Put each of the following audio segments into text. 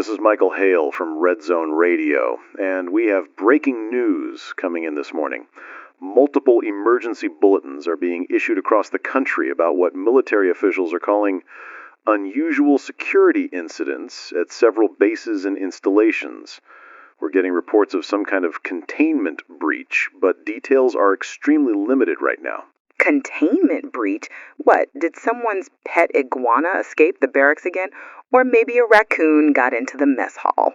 This is Michael Hale from Red Zone Radio, and we have breaking news coming in this morning. Multiple emergency bulletins are being issued across the country about what military officials are calling unusual security incidents at several bases and installations. We're getting reports of some kind of containment breach, but details are extremely limited right now. Containment breach? What, did someone's pet iguana escape the barracks again? Or maybe a raccoon got into the mess hall?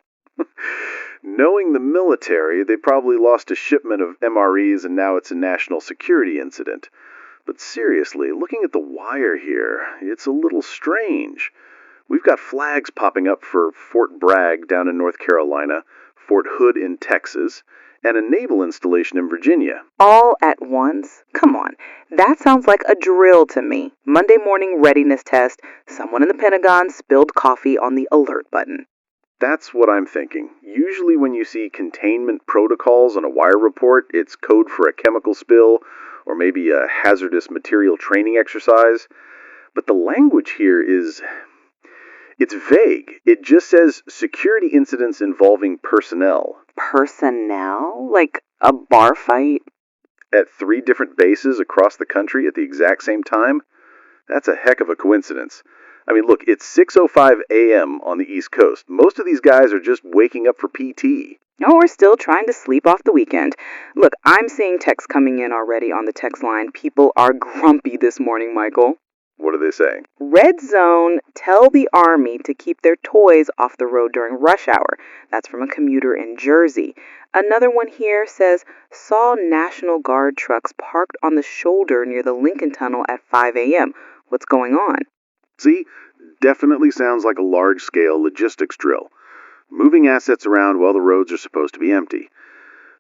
Knowing the military, they probably lost a shipment of MREs and now it's a national security incident. But seriously, looking at the wire here, it's a little strange. We've got flags popping up for Fort Bragg down in North Carolina, Fort Hood in Texas, and a naval installation in Virginia. All at once? Come on, that sounds like a drill to me. Monday morning readiness test, someone in the Pentagon spilled coffee on the alert button. That's what I'm thinking. Usually when you see containment protocols on a wire report, it's code for a chemical spill or maybe a hazardous material training exercise. But the language here it's vague. It just says security incidents involving personnel. Personnel? Like a bar fight? At 3 different bases across the country at the exact same time? That's a heck of a coincidence. I mean, look, it's 6:05 a.m. on the East Coast. Most of these guys are just waking up for PT. Oh, we're still trying to sleep off the weekend. Look, I'm seeing texts coming in already on the text line. People are grumpy this morning, Michael. What are they saying? Red Zone, tell the Army to keep their toys off the road during rush hour. That's from a commuter in Jersey. Another one here says, saw National Guard trucks parked on the shoulder near the Lincoln Tunnel at 5 a.m. What's going on? See, definitely sounds like a large-scale logistics drill. Moving assets around while the roads are supposed to be empty.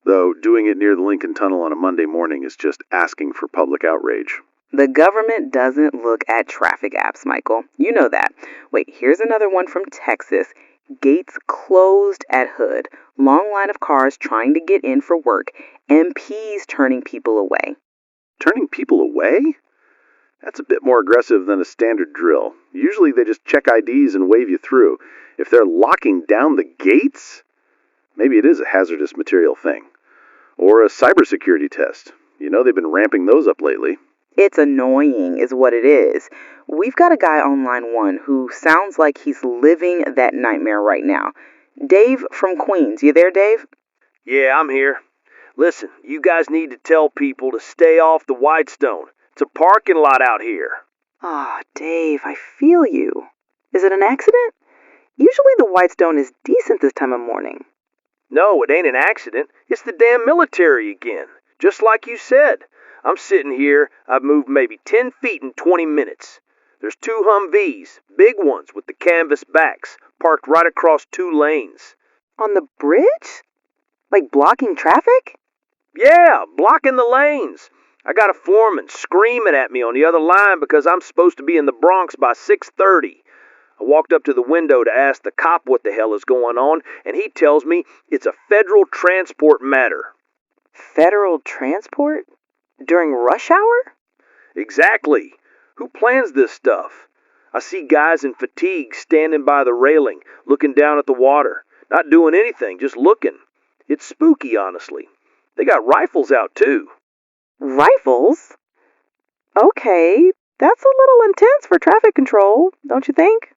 Though doing it near the Lincoln Tunnel on a Monday morning is just asking for public outrage. The government doesn't look at traffic apps, Michael. You know that. Wait, here's another one from Texas. Gates closed at Hood. Long line of cars trying to get in for work. MPs turning people away. Turning people away? That's a bit more aggressive than a standard drill. Usually they just check IDs and wave you through. If they're locking down the gates, maybe it is a hazardous material thing. Or a cybersecurity test. You know they've been ramping those up lately. It's annoying is what it is. We've got a guy on line 1 who sounds like he's living that nightmare right now. Dave from Queens. You there, Dave? Yeah, I'm here. Listen, you guys need to tell people to stay off the Whitestone. It's a parking lot out here. Ah, Dave, I feel you. Is it an accident? Usually the Whitestone is decent this time of morning. No, it ain't an accident. It's the damn military again. Just like you said. I'm sitting here, I've moved maybe 10 feet in 20 minutes. There's 2 Humvees, big ones with the canvas backs, parked right across 2 lanes. On the bridge? Like blocking traffic? Yeah, blocking the lanes. I got a foreman screaming at me on the other line because I'm supposed to be in the Bronx by 6:30. I walked up to the window to ask the cop what the hell is going on, and he tells me it's a federal transport matter. Federal transport? During rush hour? Exactly. Who plans this stuff? I see guys in fatigue standing by the railing, looking down at the water, not doing anything, just looking. It's spooky, honestly. They got rifles out, too. Rifles? Okay, that's a little intense for traffic control, don't you think?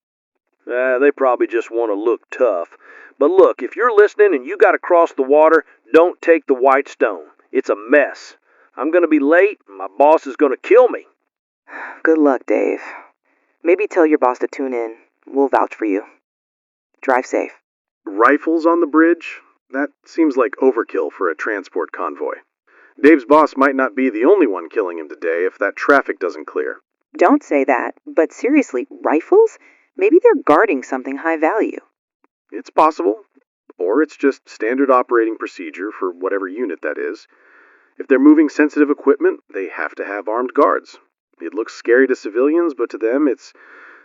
They probably just want to look tough. But look, if you're listening and you got to cross the water, don't take the Whitestone. It's a mess. I'm going to be late, and my boss is going to kill me. Good luck, Dave. Maybe tell your boss to tune in. We'll vouch for you. Drive safe. Rifles on the bridge? That seems like overkill for a transport convoy. Dave's boss might not be the only one killing him today if that traffic doesn't clear. Don't say that, but seriously, rifles? Maybe they're guarding something high value. It's possible. Or it's just standard operating procedure for whatever unit that is. If they're moving sensitive equipment, they have to have armed guards. It looks scary to civilians, but to them, it's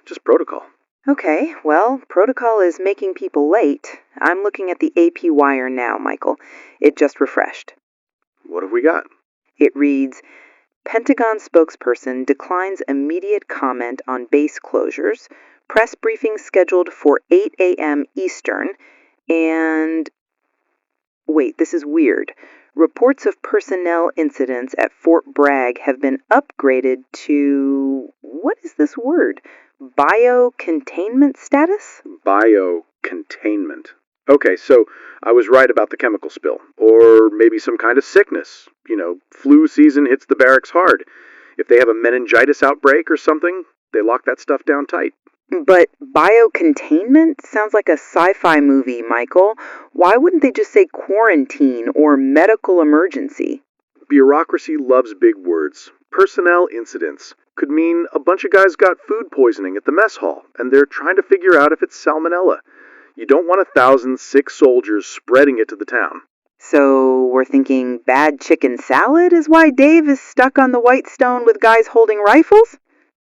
just protocol. Okay, well, protocol is making people late. I'm looking at the AP wire now, Michael. It just refreshed. What have we got? It reads, Pentagon spokesperson declines immediate comment on base closures. Press briefing scheduled for 8 a.m. Eastern. And wait, this is weird. Reports of personnel incidents at Fort Bragg have been upgraded to, what is this word? Biocontainment status? Biocontainment. Okay, so I was right about the chemical spill. Or maybe some kind of sickness. Flu season hits the barracks hard. If they have a meningitis outbreak or something, they lock that stuff down tight. But biocontainment sounds like a sci-fi movie, Michael. Why wouldn't they just say quarantine or medical emergency? Bureaucracy loves big words. Personnel incidents could mean a bunch of guys got food poisoning at the mess hall, and they're trying to figure out if it's salmonella. You don't want 1,000 sick soldiers spreading it to the town. So we're thinking bad chicken salad is why Dave is stuck on the White Stone with guys holding rifles?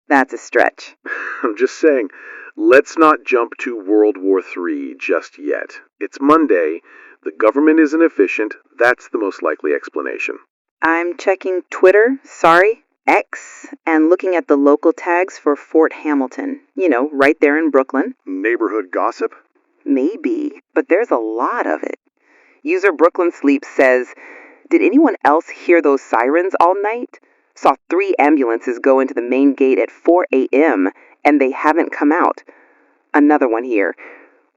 That's a stretch. I'm just saying, let's not jump to World War III just yet. It's Monday, the government isn't efficient, that's the most likely explanation. I'm checking Twitter, X, and looking at the local tags for Fort Hamilton. Right there in Brooklyn. Neighborhood gossip? Maybe, but there's a lot of it. User Brooklyn Sleep says, did anyone else hear those sirens all night? Saw 3 ambulances go into the main gate at 4 a.m., and they haven't come out. Another one here.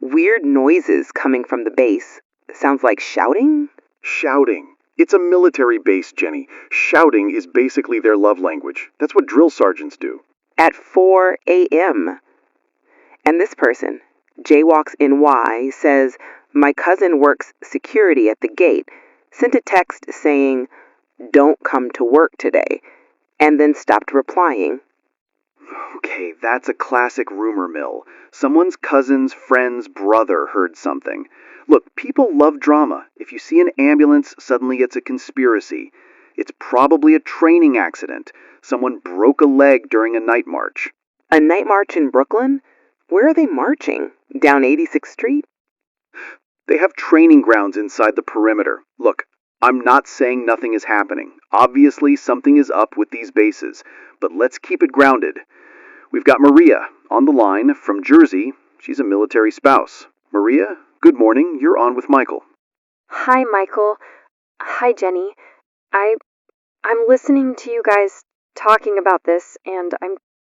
Weird noises coming from the base. Sounds like shouting? Shouting. It's a military base, Jenny. Shouting is basically their love language. That's what drill sergeants do. At 4 a.m. And this person, Jaywalks NY, says, my cousin works security at the gate. Sent a text saying, don't come to work today, and then stopped replying. Okay, that's a classic rumor mill. Someone's cousin's friend's brother heard something. Look, people love drama. If you see an ambulance, suddenly it's a conspiracy. It's probably a training accident. Someone broke a leg during a night march. A night march in Brooklyn? Where are they marching? Down 86th Street? They have training grounds inside the perimeter. Look, I'm not saying nothing is happening. Obviously, something is up with these bases, but let's keep it grounded. We've got Maria on the line from Jersey. She's a military spouse. Maria, good morning. You're on with Michael. Hi, Michael. Hi, Jenny. I'm listening to you guys talking about this, and I'm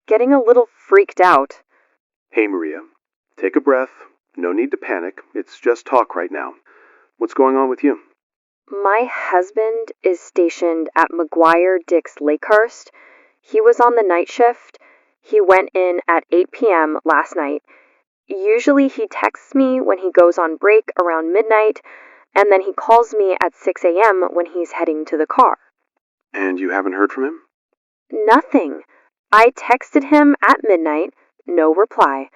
getting a little freaked out. Hey, Maria. Take a breath. No need to panic. It's just talk right now. What's going on with you? My husband is stationed at McGuire Dix Lakehurst. He was on the night shift. He went in at 8 p.m. last night. Usually he texts me when he goes on break around midnight, and then he calls me at 6 a.m. when he's heading to the car. And you haven't heard from him? Nothing. I texted him at midnight, no reply.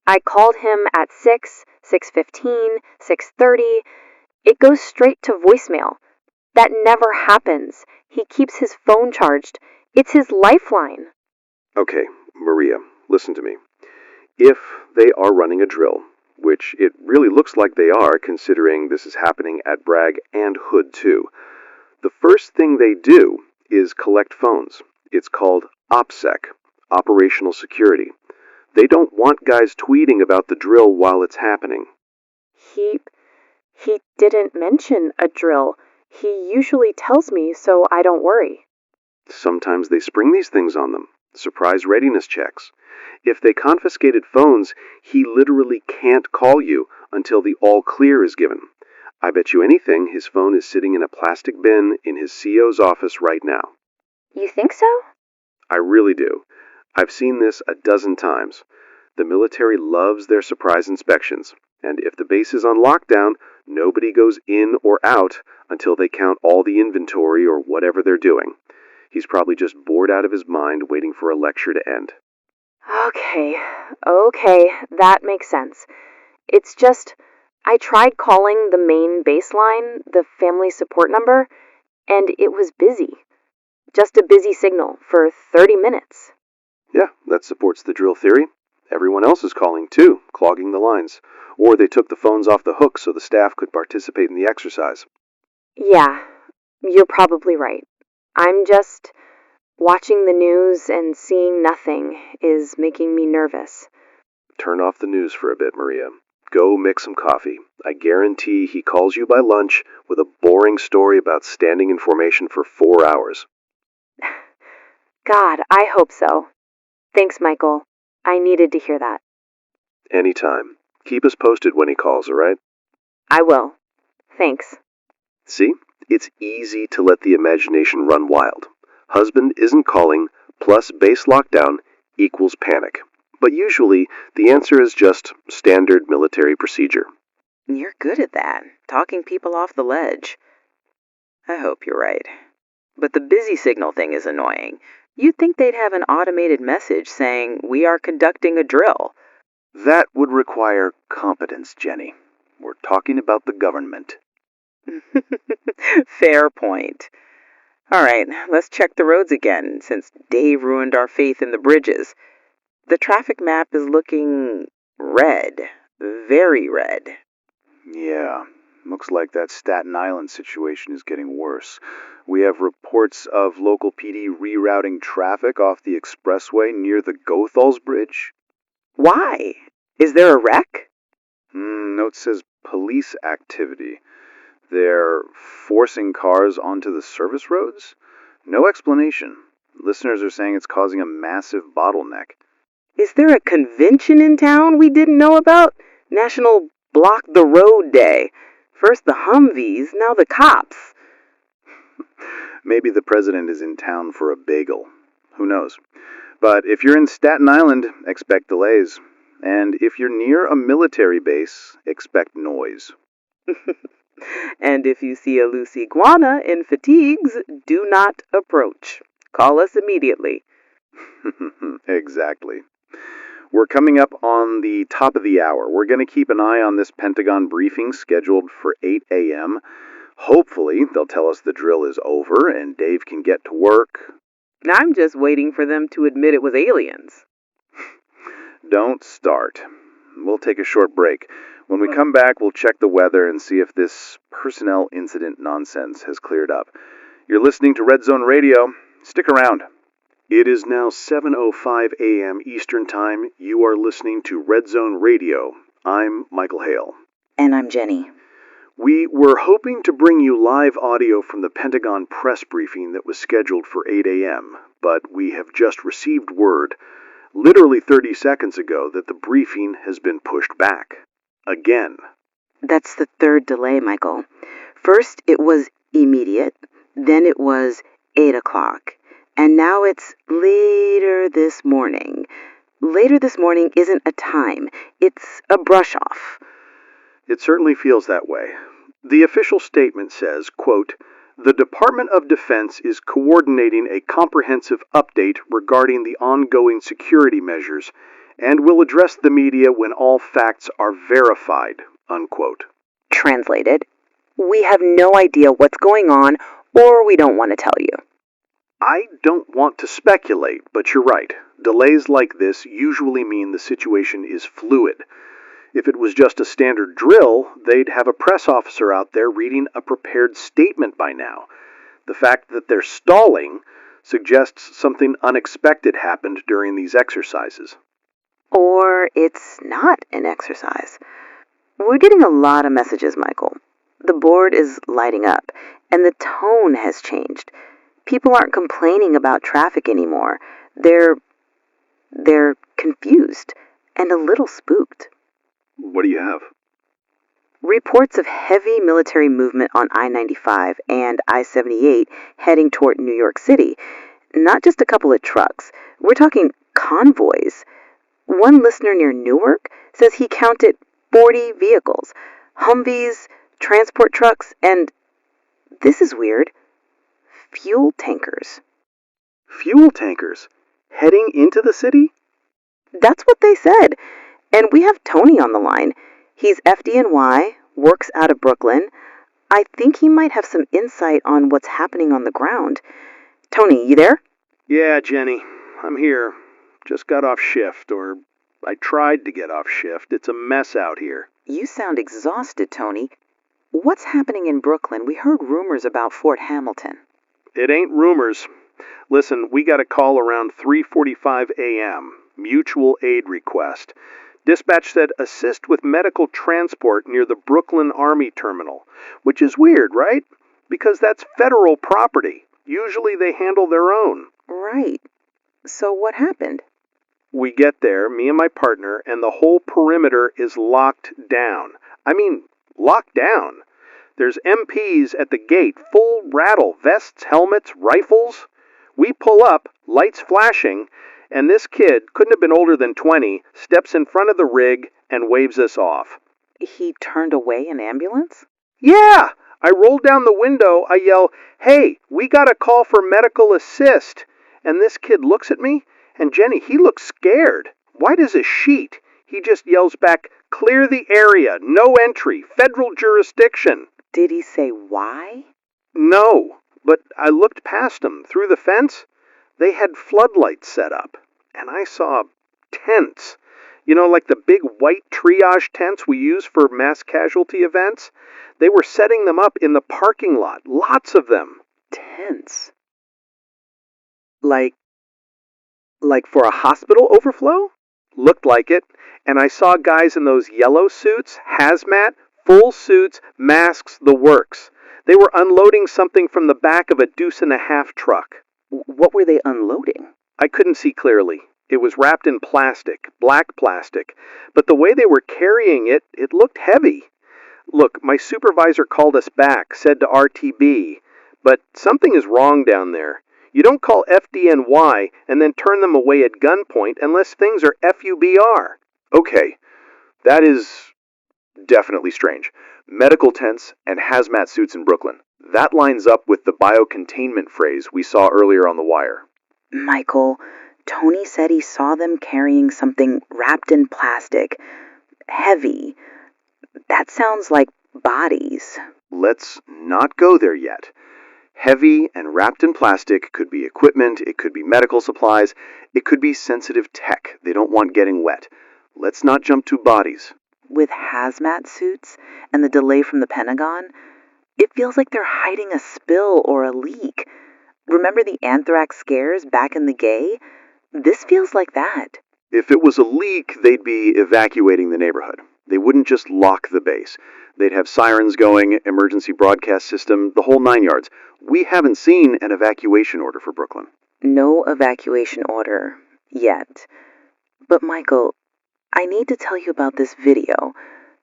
I called him at 6, 6:15, 6:30. It goes straight to voicemail. That never happens. He keeps his phone charged. It's his lifeline. Okay, Maria, listen to me. If they are running a drill, which it really looks like they are considering this is happening at Bragg and Hood too, the first thing they do is collect phones. It's called OPSEC, Operational Security. They don't want guys tweeting about the drill while it's happening. He didn't mention a drill. He usually tells me so I don't worry. Sometimes they spring these things on them. Surprise readiness checks. If they confiscated phones, he literally can't call you until the all clear is given. I bet you anything his phone is sitting in a plastic bin in his CO's office right now. You think so? I really do. I've seen this a dozen times. The military loves their surprise inspections, and if the base is on lockdown, nobody goes in or out until they count all the inventory or whatever they're doing. He's probably just bored out of his mind waiting for a lecture to end. Okay, that makes sense. It's just, I tried calling the main baseline, the family support number, and it was busy. Just a busy signal for 30 minutes. Yeah, that supports the drill theory. Everyone else is calling too, clogging the lines. Or they took the phones off the hook so the staff could participate in the exercise. Yeah, you're probably right. I'm just watching the news and seeing nothing is making me nervous. Turn off the news for a bit, Maria. Go mix some coffee. I guarantee he calls you by lunch with a boring story about standing in formation for 4 hours. God, I hope so. Thanks, Michael. I needed to hear that. Anytime. Keep us posted when he calls, all right? I will. Thanks. See? It's easy to let the imagination run wild. Husband isn't calling, plus base lockdown equals panic. But usually, the answer is just standard military procedure. You're good at that, talking people off the ledge. I hope you're right. But the busy signal thing is annoying. You'd think they'd have an automated message saying, "We are conducting a drill." That would require competence, Jenny. We're talking about the government. Fair point. All right, let's check the roads again, since Dave ruined our faith in the bridges. The traffic map is looking red. Very red. Yeah, looks like that Staten Island situation is getting worse. We have reports of local PD rerouting traffic off the expressway near the Gothal's Bridge. Why? Is there a wreck? Note says police activity. They're forcing cars onto the service roads? No explanation. Listeners are saying it's causing a massive bottleneck. Is there a convention in town we didn't know about? National Block the Road Day. First the Humvees, now the cops. Maybe the president is in town for a bagel. Who knows? But if you're in Staten Island, expect delays. And if you're near a military base, expect noise. And if you see a loose iguana in fatigues, do not approach. Call us immediately. Exactly. We're coming up on the top of the hour. We're going to keep an eye on this Pentagon briefing scheduled for 8 a.m. Hopefully, they'll tell us the drill is over and Dave can get to work. I'm just waiting for them to admit it was aliens. Don't start. We'll take a short break. When we come back, we'll check the weather and see if this personnel incident nonsense has cleared up. You're listening to Red Zone Radio. Stick around. It is now 7:05 a.m. Eastern Time. You are listening to Red Zone Radio. I'm Michael Hale. And I'm Jenny. We were hoping to bring you live audio from the Pentagon press briefing that was scheduled for 8 a.m., but we have just received word, literally 30 seconds ago, that the briefing has been pushed back. Again. That's the third delay, Michael. First, it was immediate. Then it was 8 o'clock. And now it's later this morning. Later this morning isn't a time. It's a brush-off. It certainly feels that way. The official statement says, quote, "The Department of Defense is coordinating a comprehensive update regarding the ongoing security measures and will address the media when all facts are verified," unquote. Translated, we have no idea what's going on, or we don't want to tell you. I don't want to speculate, but you're right. Delays like this usually mean the situation is fluid. If it was just a standard drill, they'd have a press officer out there reading a prepared statement by now. The fact that they're stalling suggests something unexpected happened during these exercises. Or it's not an exercise. We're getting a lot of messages, Michael. The board is lighting up, and the tone has changed. People aren't complaining about traffic anymore. They're confused and a little spooked. What do you have? Reports of heavy military movement on I-95 and I-78 heading toward New York City. Not just a couple of trucks. We're talking convoys. One listener near Newark says he counted 40 vehicles, Humvees, transport trucks, and, this is weird, fuel tankers. Fuel tankers? Heading into the city? That's what they said. And we have Tony on the line. He's FDNY, works out of Brooklyn. I think he might have some insight on what's happening on the ground. Tony, you there? Yeah, Jenny, I'm here. Just got off shift, or I tried to get off shift. It's a mess out here. You sound exhausted, Tony. What's happening in Brooklyn? We heard rumors about Fort Hamilton. It ain't rumors. Listen, we got a call around 3:45 a.m. Mutual aid request. Dispatch said assist with medical transport near the Brooklyn Army Terminal, which is weird, right? Because that's federal property. Usually they handle their own. Right. So what happened? We get there, me and my partner, and the whole perimeter is locked down. I mean, locked down. There's MPs at the gate, full rattle, vests, helmets, rifles. We pull up, lights flashing, and this kid, couldn't have been older than 20, steps in front of the rig and waves us off. He turned away an ambulance? Yeah! I roll down the window, I yell, "Hey, we got a call for medical assist." And this kid looks at me, and Jenny, he looks scared. White as a sheet. He just yells back, "Clear the area, no entry, federal jurisdiction." Did he say why? No, but I looked past him, through the fence. They had floodlights set up, and I saw tents. You know, like the big white triage tents we use for mass casualty events? They were setting them up in the parking lot, lots of them. Tense. Like for a hospital overflow? Looked like it, and I saw guys in those yellow suits, hazmat, full suits, masks, the works. They were unloading something from the back of a 2.5 truck. What were they unloading? I couldn't see clearly. It was wrapped in plastic, black plastic, but the way they were carrying it, it looked heavy. Look, my supervisor called us back, said to RTB, but something is wrong down there. You don't call FDNY and then turn them away at gunpoint unless things are FUBR. Okay, that is definitely strange. Medical tents and hazmat suits in Brooklyn. That lines up with the biocontainment phrase we saw earlier on the wire. Michael, Tony said he saw them carrying something wrapped in plastic. Heavy. That sounds like bodies. Let's not go there yet. Heavy and wrapped in plastic could be equipment, it could be medical supplies, it could be sensitive tech they don't want getting wet. Let's not jump to bodies. With hazmat suits and the delay from the Pentagon, it feels like they're hiding a spill or a leak. Remember the anthrax scares back in the Gay? This feels like that. If it was a leak, they'd be evacuating the neighborhood. They wouldn't just lock the base. They'd have sirens going, emergency broadcast system, the whole 9 yards. We haven't seen an evacuation order for Brooklyn. No evacuation order. Yet. But Michael, I need to tell you about this video.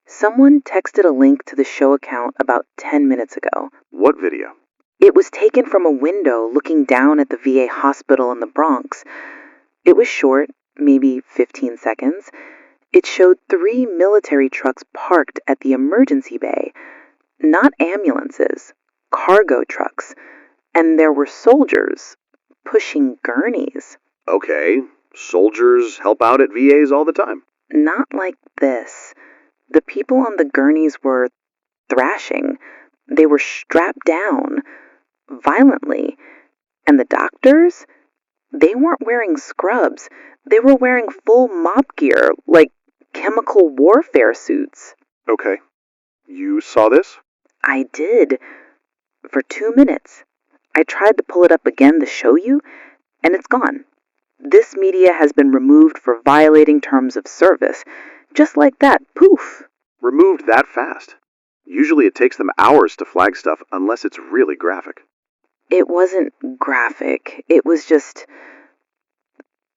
Someone texted a link to the show account about 10 minutes ago. What video? It was taken from a window looking down at the VA hospital in the Bronx. It was short, maybe 15 seconds. It showed 3 military trucks parked at the emergency bay. Not ambulances, cargo trucks. And there were soldiers pushing gurneys. Okay, soldiers help out at VAs all the time. Not like this. The people on the gurneys were thrashing. They were strapped down violently. And the doctors? They weren't wearing scrubs. They were wearing full mop gear, like chemical warfare suits. Okay. You saw this? I did. For 2 minutes. I tried to pull it up again to show you, and it's gone. This media has been removed for violating terms of service. Just like that, poof. Removed that fast? Usually it takes them hours to flag stuff unless it's really graphic. It wasn't graphic. It was just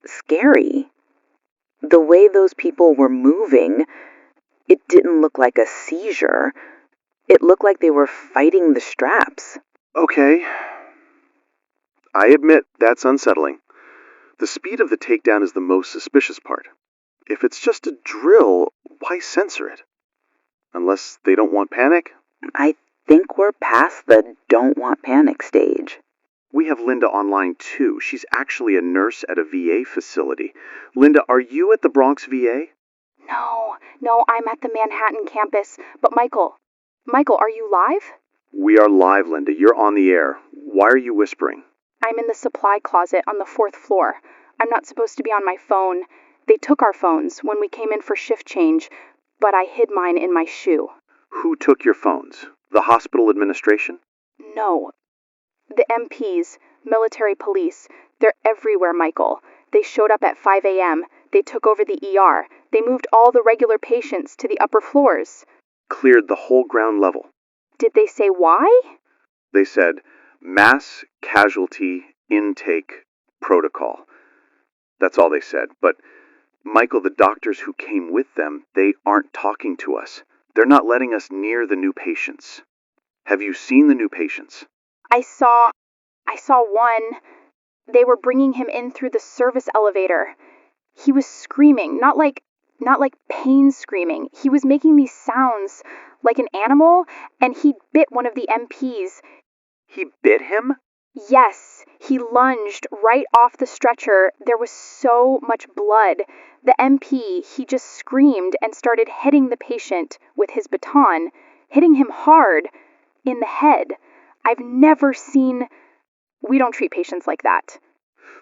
scary. The way those people were moving, it didn't look like a seizure. It looked like they were fighting the straps. Okay. I admit that's unsettling. The speed of the takedown is the most suspicious part. If it's just a drill, why censor it? Unless they don't want panic? I think we're past the don't want panic stage. We have Linda online too. She's actually a nurse at a VA facility. Linda, are you at the Bronx VA? No, I'm at the Manhattan campus. But Michael, are you live? We are live, Linda. You're on the air. Why are you whispering? I'm in the supply closet on the 4th floor. I'm not supposed to be on my phone. They took our phones when we came in for shift change, but I hid mine in my shoe. Who took your phones? The hospital administration? No. The MPs, military police, they're everywhere, Michael. They showed up at 5 a.m. They took over the ER. They moved all the regular patients to the upper floors. Cleared the whole ground level. Did they say why? They said, mass casualty intake protocol. That's all they said. But, Michael, the doctors who came with them, they aren't talking to us. They're not letting us near the new patients. Have you seen the new patients? I saw one. They were bringing him in through the service elevator. He was screaming, not like pain screaming. He was making these sounds like an animal, and he bit one of the MPs. He bit him? Yes, he lunged right off the stretcher. There was so much blood. The MP, he just screamed and started hitting the patient with his baton, hitting him hard in the head. I've never seen... We don't treat patients like that.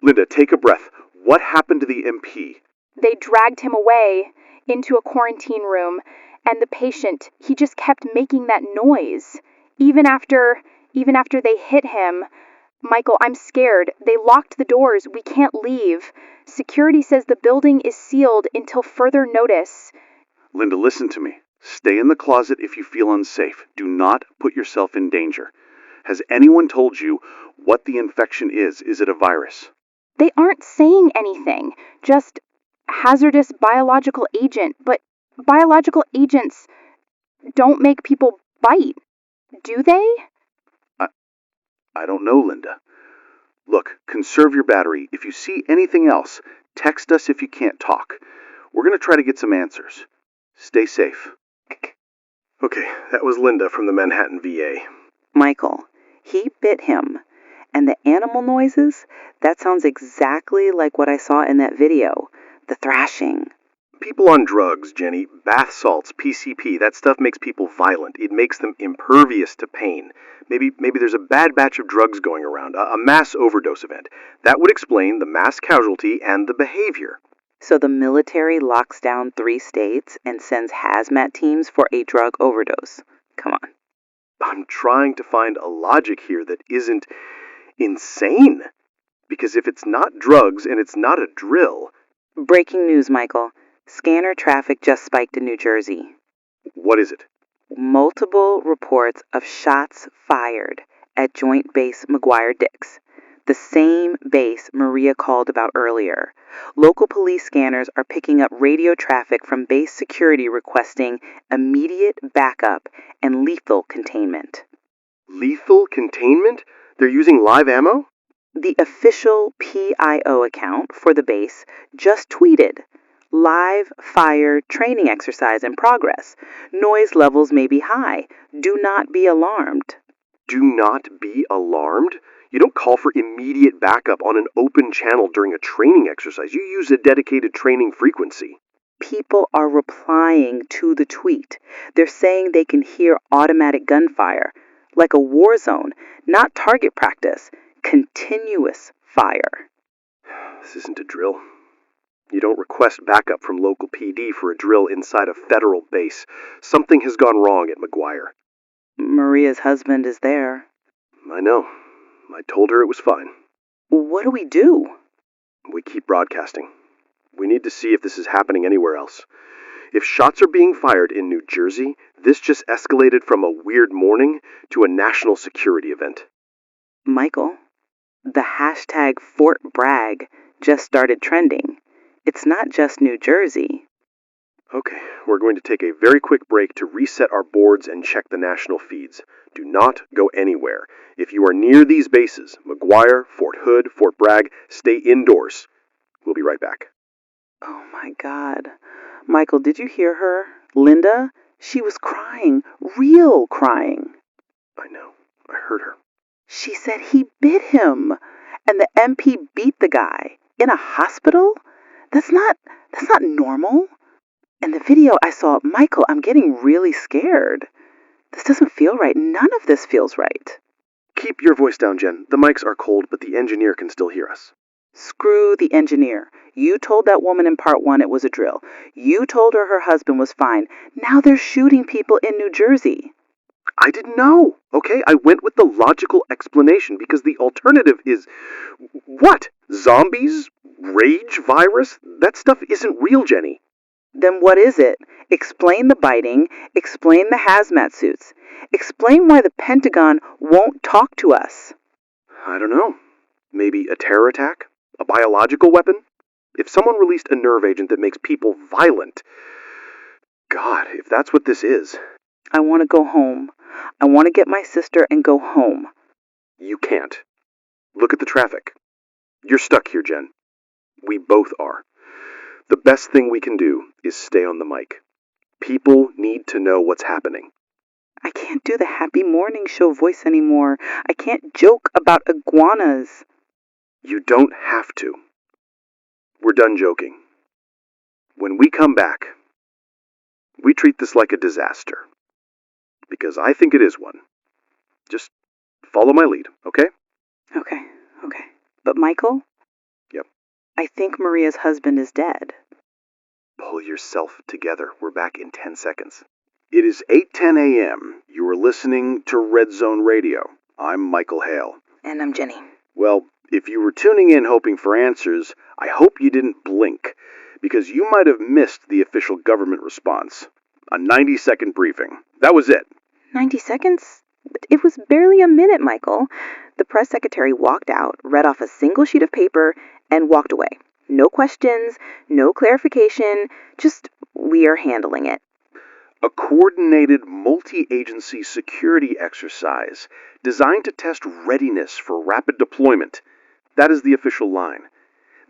Linda, take a breath. What happened to the MP? They dragged him away into a quarantine room, and the patient, he just kept making that noise. Even after they hit him. Michael, I'm scared. They locked the doors. We can't leave. Security says the building is sealed until further notice. Linda, listen to me. Stay in the closet if you feel unsafe. Do not put yourself in danger. Has anyone told you what the infection is? Is it a virus? They aren't saying anything. Just hazardous biological agent. But biological agents don't make people bite, do they? I don't know, Linda. Look, conserve your battery. If you see anything else, text us if you can't talk. We're going to try to get some answers. Stay safe. Okay, that was Linda from the Manhattan VA. Michael, he bit him. And the animal noises, that sounds exactly like what I saw in that video. The thrashing. People on drugs, Jenny, bath salts, PCP, that stuff makes people violent. It makes them impervious to pain. Maybe there's a bad batch of drugs going around, a mass overdose event. That would explain the mass casualty and the behavior. So the military locks down 3 states and sends hazmat teams for a drug overdose. Come on. I'm trying to find a logic here that isn't insane. Because if it's not drugs and it's not a drill... Breaking news, Michael. Scanner traffic just spiked in New Jersey. What is it? Multiple reports of shots fired at Joint Base McGuire-Dix, the same base Maria called about earlier. Local police scanners are picking up radio traffic from base security requesting immediate backup and lethal containment. Lethal containment? They're using live ammo? The official PIO account for the base just tweeted, "Live fire training exercise in progress. Noise levels may be high. Do not be alarmed." Do not be alarmed? You don't call for immediate backup on an open channel during a training exercise. You use a dedicated training frequency. People are replying to the tweet. They're saying they can hear automatic gunfire, like a war zone, not target practice, continuous fire. This isn't a drill. You don't request backup from local PD for a drill inside a federal base. Something has gone wrong at McGuire. Maria's husband is there. I know. I told her it was fine. What do we do? We keep broadcasting. We need to see if this is happening anywhere else. If shots are being fired in New Jersey, this just escalated from a weird morning to a national security event. Michael, the hashtag Fort Bragg just started trending. It's not just New Jersey. Okay, we're going to take a very quick break to reset our boards and check the national feeds. Do not go anywhere. If you are near these bases, McGuire, Fort Hood, Fort Bragg, stay indoors. We'll be right back. Oh my God. Michael, did you hear her? Linda? She was crying. Real crying. I know. I heard her. She said he bit him. And the MP beat the guy. In a hospital? That's not normal. And the video I saw, Michael, I'm getting really scared. This doesn't feel right. None of this feels right. Keep your voice down, Jen. The mics are cold, but the engineer can still hear us. Screw the engineer. You told that woman in part 1 it was a drill. You told her husband was fine. Now they're shooting people in New Jersey. I didn't know, okay? I went with the logical explanation because the alternative is... What? Zombies? Rage virus? That stuff isn't real, Jenny. Then what is it? Explain the biting, explain the hazmat suits, explain why the Pentagon won't talk to us. I don't know. Maybe a terror attack? A biological weapon? If someone released a nerve agent that makes people violent... God, if that's what this is... I want to go home. I want to get my sister and go home. You can't. Look at the traffic. You're stuck here, Jen. We both are. The best thing we can do is stay on the mic. People need to know what's happening. I can't do the happy morning show voice anymore. I can't joke about iguanas. You don't have to. We're done joking. When we come back, we treat this like a disaster. Because I think it is one. Just follow my lead, okay? Okay. But Michael? Yep. I think Maria's husband is dead. Pull yourself together. We're back in 10 seconds. It is 8:10 a.m. You are listening to Red Zone Radio. I'm Michael Hale. And I'm Jenny. Well, if you were tuning in hoping for answers, I hope you didn't blink, because you might have missed the official government response. A 90-second briefing. That was it. 90 seconds? It was barely a minute, Michael. The press secretary walked out, read off a single sheet of paper, and walked away. No questions, no clarification, just, we are handling it. A coordinated multi-agency security exercise designed to test readiness for rapid deployment. That is the official line.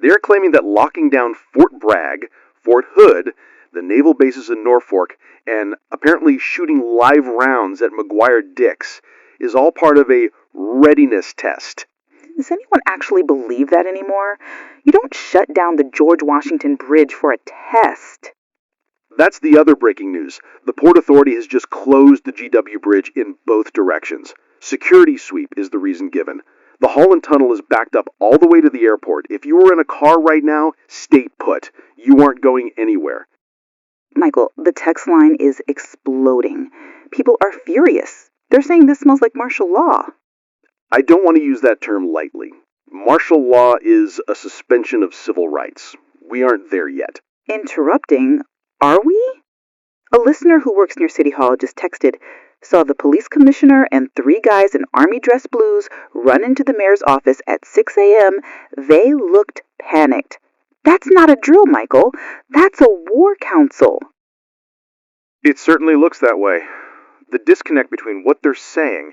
They're claiming that locking down Fort Bragg, Fort Hood, the naval bases in Norfolk, and apparently shooting live rounds at McGuire-Dix is all part of a readiness test. Does anyone actually believe that anymore? You don't shut down the George Washington Bridge for a test. That's the other breaking news. The Port Authority has just closed the GW Bridge in both directions. Security sweep is the reason given. The Holland Tunnel is backed up all the way to the airport. If you were in a car right now, stay put. You aren't going anywhere. Michael, the text line is exploding. People are furious. They're saying this smells like martial law. I don't want to use that term lightly. Martial law is a suspension of civil rights. We aren't there yet. Interrupting? Are we? A listener who works near City Hall just texted, saw the police commissioner and 3 guys in army dress blues run into the mayor's office at 6 a.m. They looked panicked. That's not a drill, Michael. That's a war council. It certainly looks that way. The disconnect between what they're saying,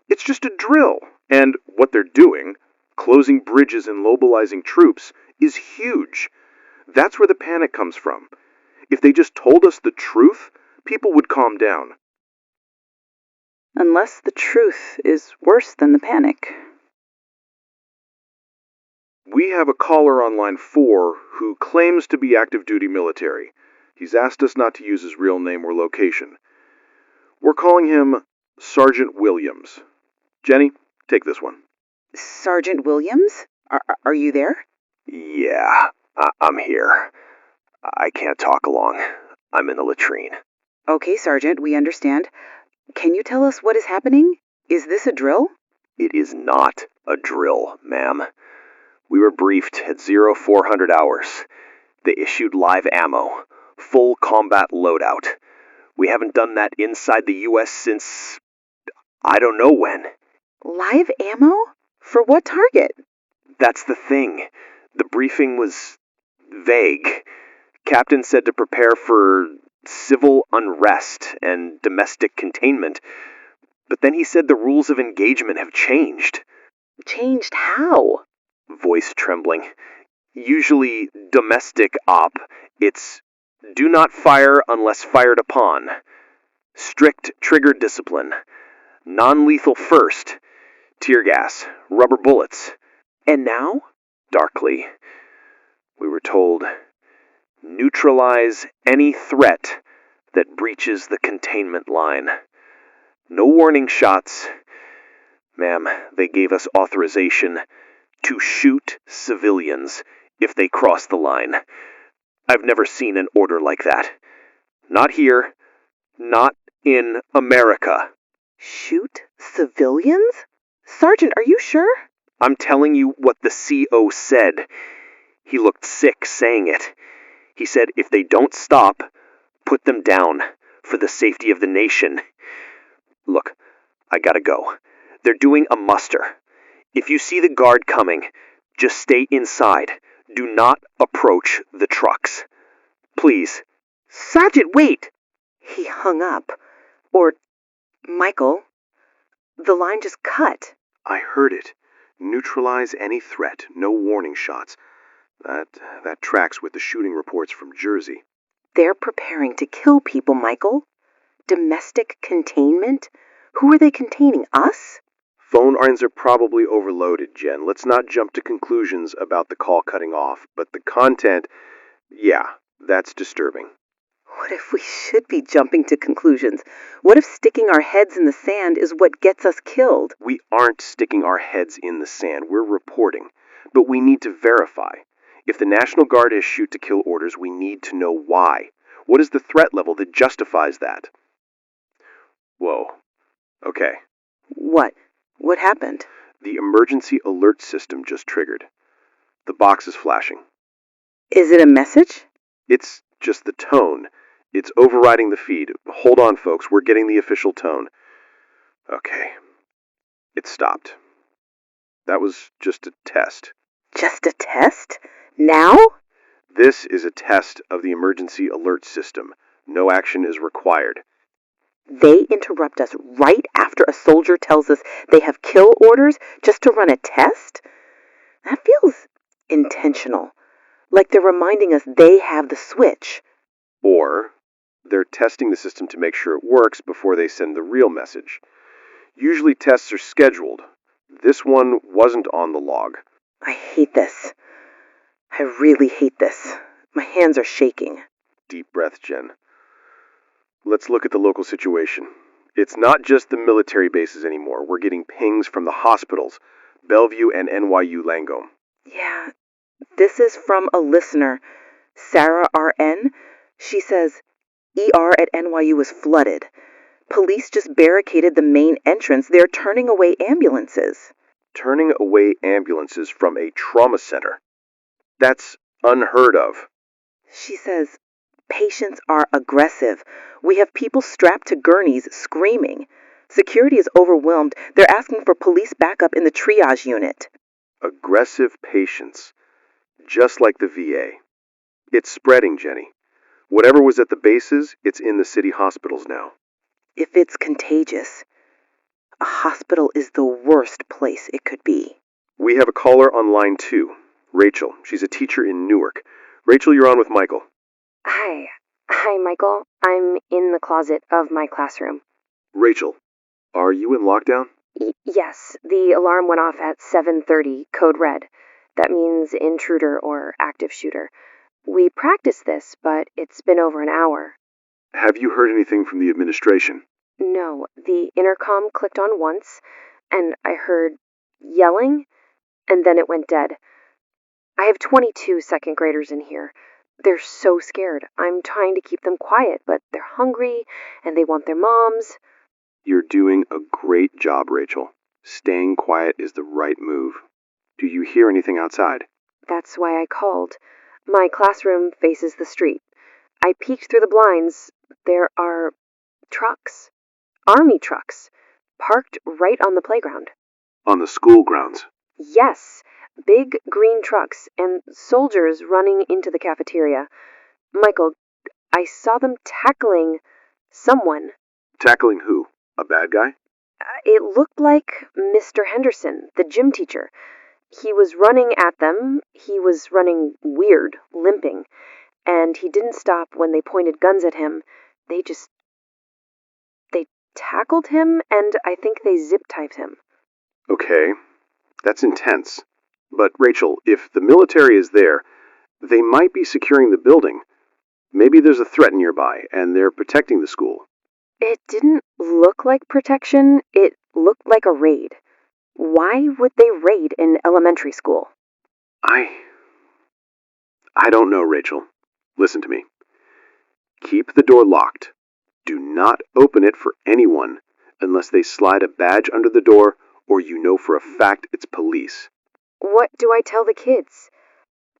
it's just a drill, and what they're doing, closing bridges and mobilizing troops, is huge. That's where the panic comes from. If they just told us the truth, people would calm down. Unless the truth is worse than the panic. We have a caller on line 4 who claims to be active duty military. He's asked us not to use his real name or location. We're calling him Sergeant Williams. Jenny, take this one. Sergeant Williams? Are you there? Yeah, I'm here. I can't talk long. I'm in the latrine. Okay, Sergeant, we understand. Can you tell us what is happening? Is this a drill? It is not a drill, ma'am. We were briefed at 0400 hours. They issued live ammo, full combat loadout. We haven't done that inside the U.S. since... I don't know when. Live ammo? For what target? That's the thing. The briefing was vague. Captain said to prepare for civil unrest and domestic containment. But then he said the rules of engagement have changed. Changed how? Voice trembling. Usually domestic op, it's do not fire unless fired upon. Strict trigger discipline. Non-lethal first. Tear gas. Rubber bullets. And now, darkly, we were told, neutralize any threat that breaches the containment line. No warning shots. Ma'am, they gave us authorization to shoot civilians if they cross the line. I've never seen an order like that. Not here. Not in America. Shoot civilians? Sergeant, are you sure? I'm telling you what the CO said. He looked sick saying it. He said if they don't stop, put them down for the safety of the nation. Look, I gotta go. They're doing a muster. If you see the guard coming, just stay inside. Do not approach the trucks. Please. Sergeant, wait! He hung up. Or, Michael, the line just cut. I heard it. Neutralize any threat, no warning shots. That tracks with the shooting reports from Jersey. They're preparing to kill people, Michael. Domestic containment? Who are they containing, us? Phone lines are probably overloaded, Jen. Let's not jump to conclusions about the call cutting off, but the content, yeah, that's disturbing. What if we should be jumping to conclusions? What if sticking our heads in the sand is what gets us killed? We aren't sticking our heads in the sand. We're reporting. But we need to verify. If the National Guard has shoot-to-kill orders, we need to know why. What is the threat level that justifies that? Whoa. Okay. What? What happened? The emergency alert system just triggered. The box is flashing. Is it a message? It's just the tone. It's overriding the feed. Hold on, folks. We're getting the official tone. Okay. It stopped. That was just a test. Just a test? Now? This is a test of the emergency alert system. No action is required. They interrupt us right after a soldier tells us they have kill orders just to run a test? That feels intentional. Like they're reminding us they have the switch. Or they're testing the system to make sure it works before they send the real message. Usually tests are scheduled. This one wasn't on the log. I hate this. I really hate this. My hands are shaking. Deep breath, Jen. Let's look at the local situation. It's not just the military bases anymore. We're getting pings from the hospitals, Bellevue and NYU Langone. Yeah, this is from a listener, Sarah RN. She says, ER at NYU is flooded. Police just barricaded the main entrance. They're turning away ambulances. Turning away ambulances from a trauma center. That's unheard of. She says, patients are aggressive. We have people strapped to gurneys screaming. Security is overwhelmed. They're asking for police backup in the triage unit. Aggressive patients. Just like the VA. It's spreading, Jenny. Whatever was at the bases, it's in the city hospitals now. If it's contagious, a hospital is the worst place it could be. We have a caller on line 2. Rachel. She's a teacher in Newark. Rachel, you're on with Michael. Hi. Hi, Michael. I'm in the closet of my classroom. Rachel, are you in lockdown? Yes, the alarm went off at 7:30, code red. That means intruder or active shooter. We practiced this, but it's been over an hour. Have you heard anything from the administration? No, the intercom clicked on once, and I heard yelling, and then it went dead. I have 22 second graders in here. They're so scared. I'm trying to keep them quiet, but they're hungry, and they want their moms. You're doing a great job, Rachel. Staying quiet is the right move. Do you hear anything outside? That's why I called. My classroom faces the street. I peeked through the blinds. There are trucks. Army trucks. Parked right on the playground. On the school grounds? Yes. Big green trucks and soldiers running into the cafeteria. Michael, I saw them tackling someone. Tackling who? A bad guy? It looked like Mr. Henderson, the gym teacher. He was running at them. He was running weird, limping. And he didn't stop when they pointed guns at him. They tackled him, and I think they zip-tied him. Okay, that's intense. But, Rachel, if the military is there, they might be securing the building. Maybe there's a threat nearby, and they're protecting the school. It didn't look like protection. It looked like a raid. Why would they raid an elementary school? I don't know, Rachel. Listen to me. Keep the door locked. Do not open it for anyone. unless they slide a badge under the door or you know for a fact it's police. What do I tell the kids?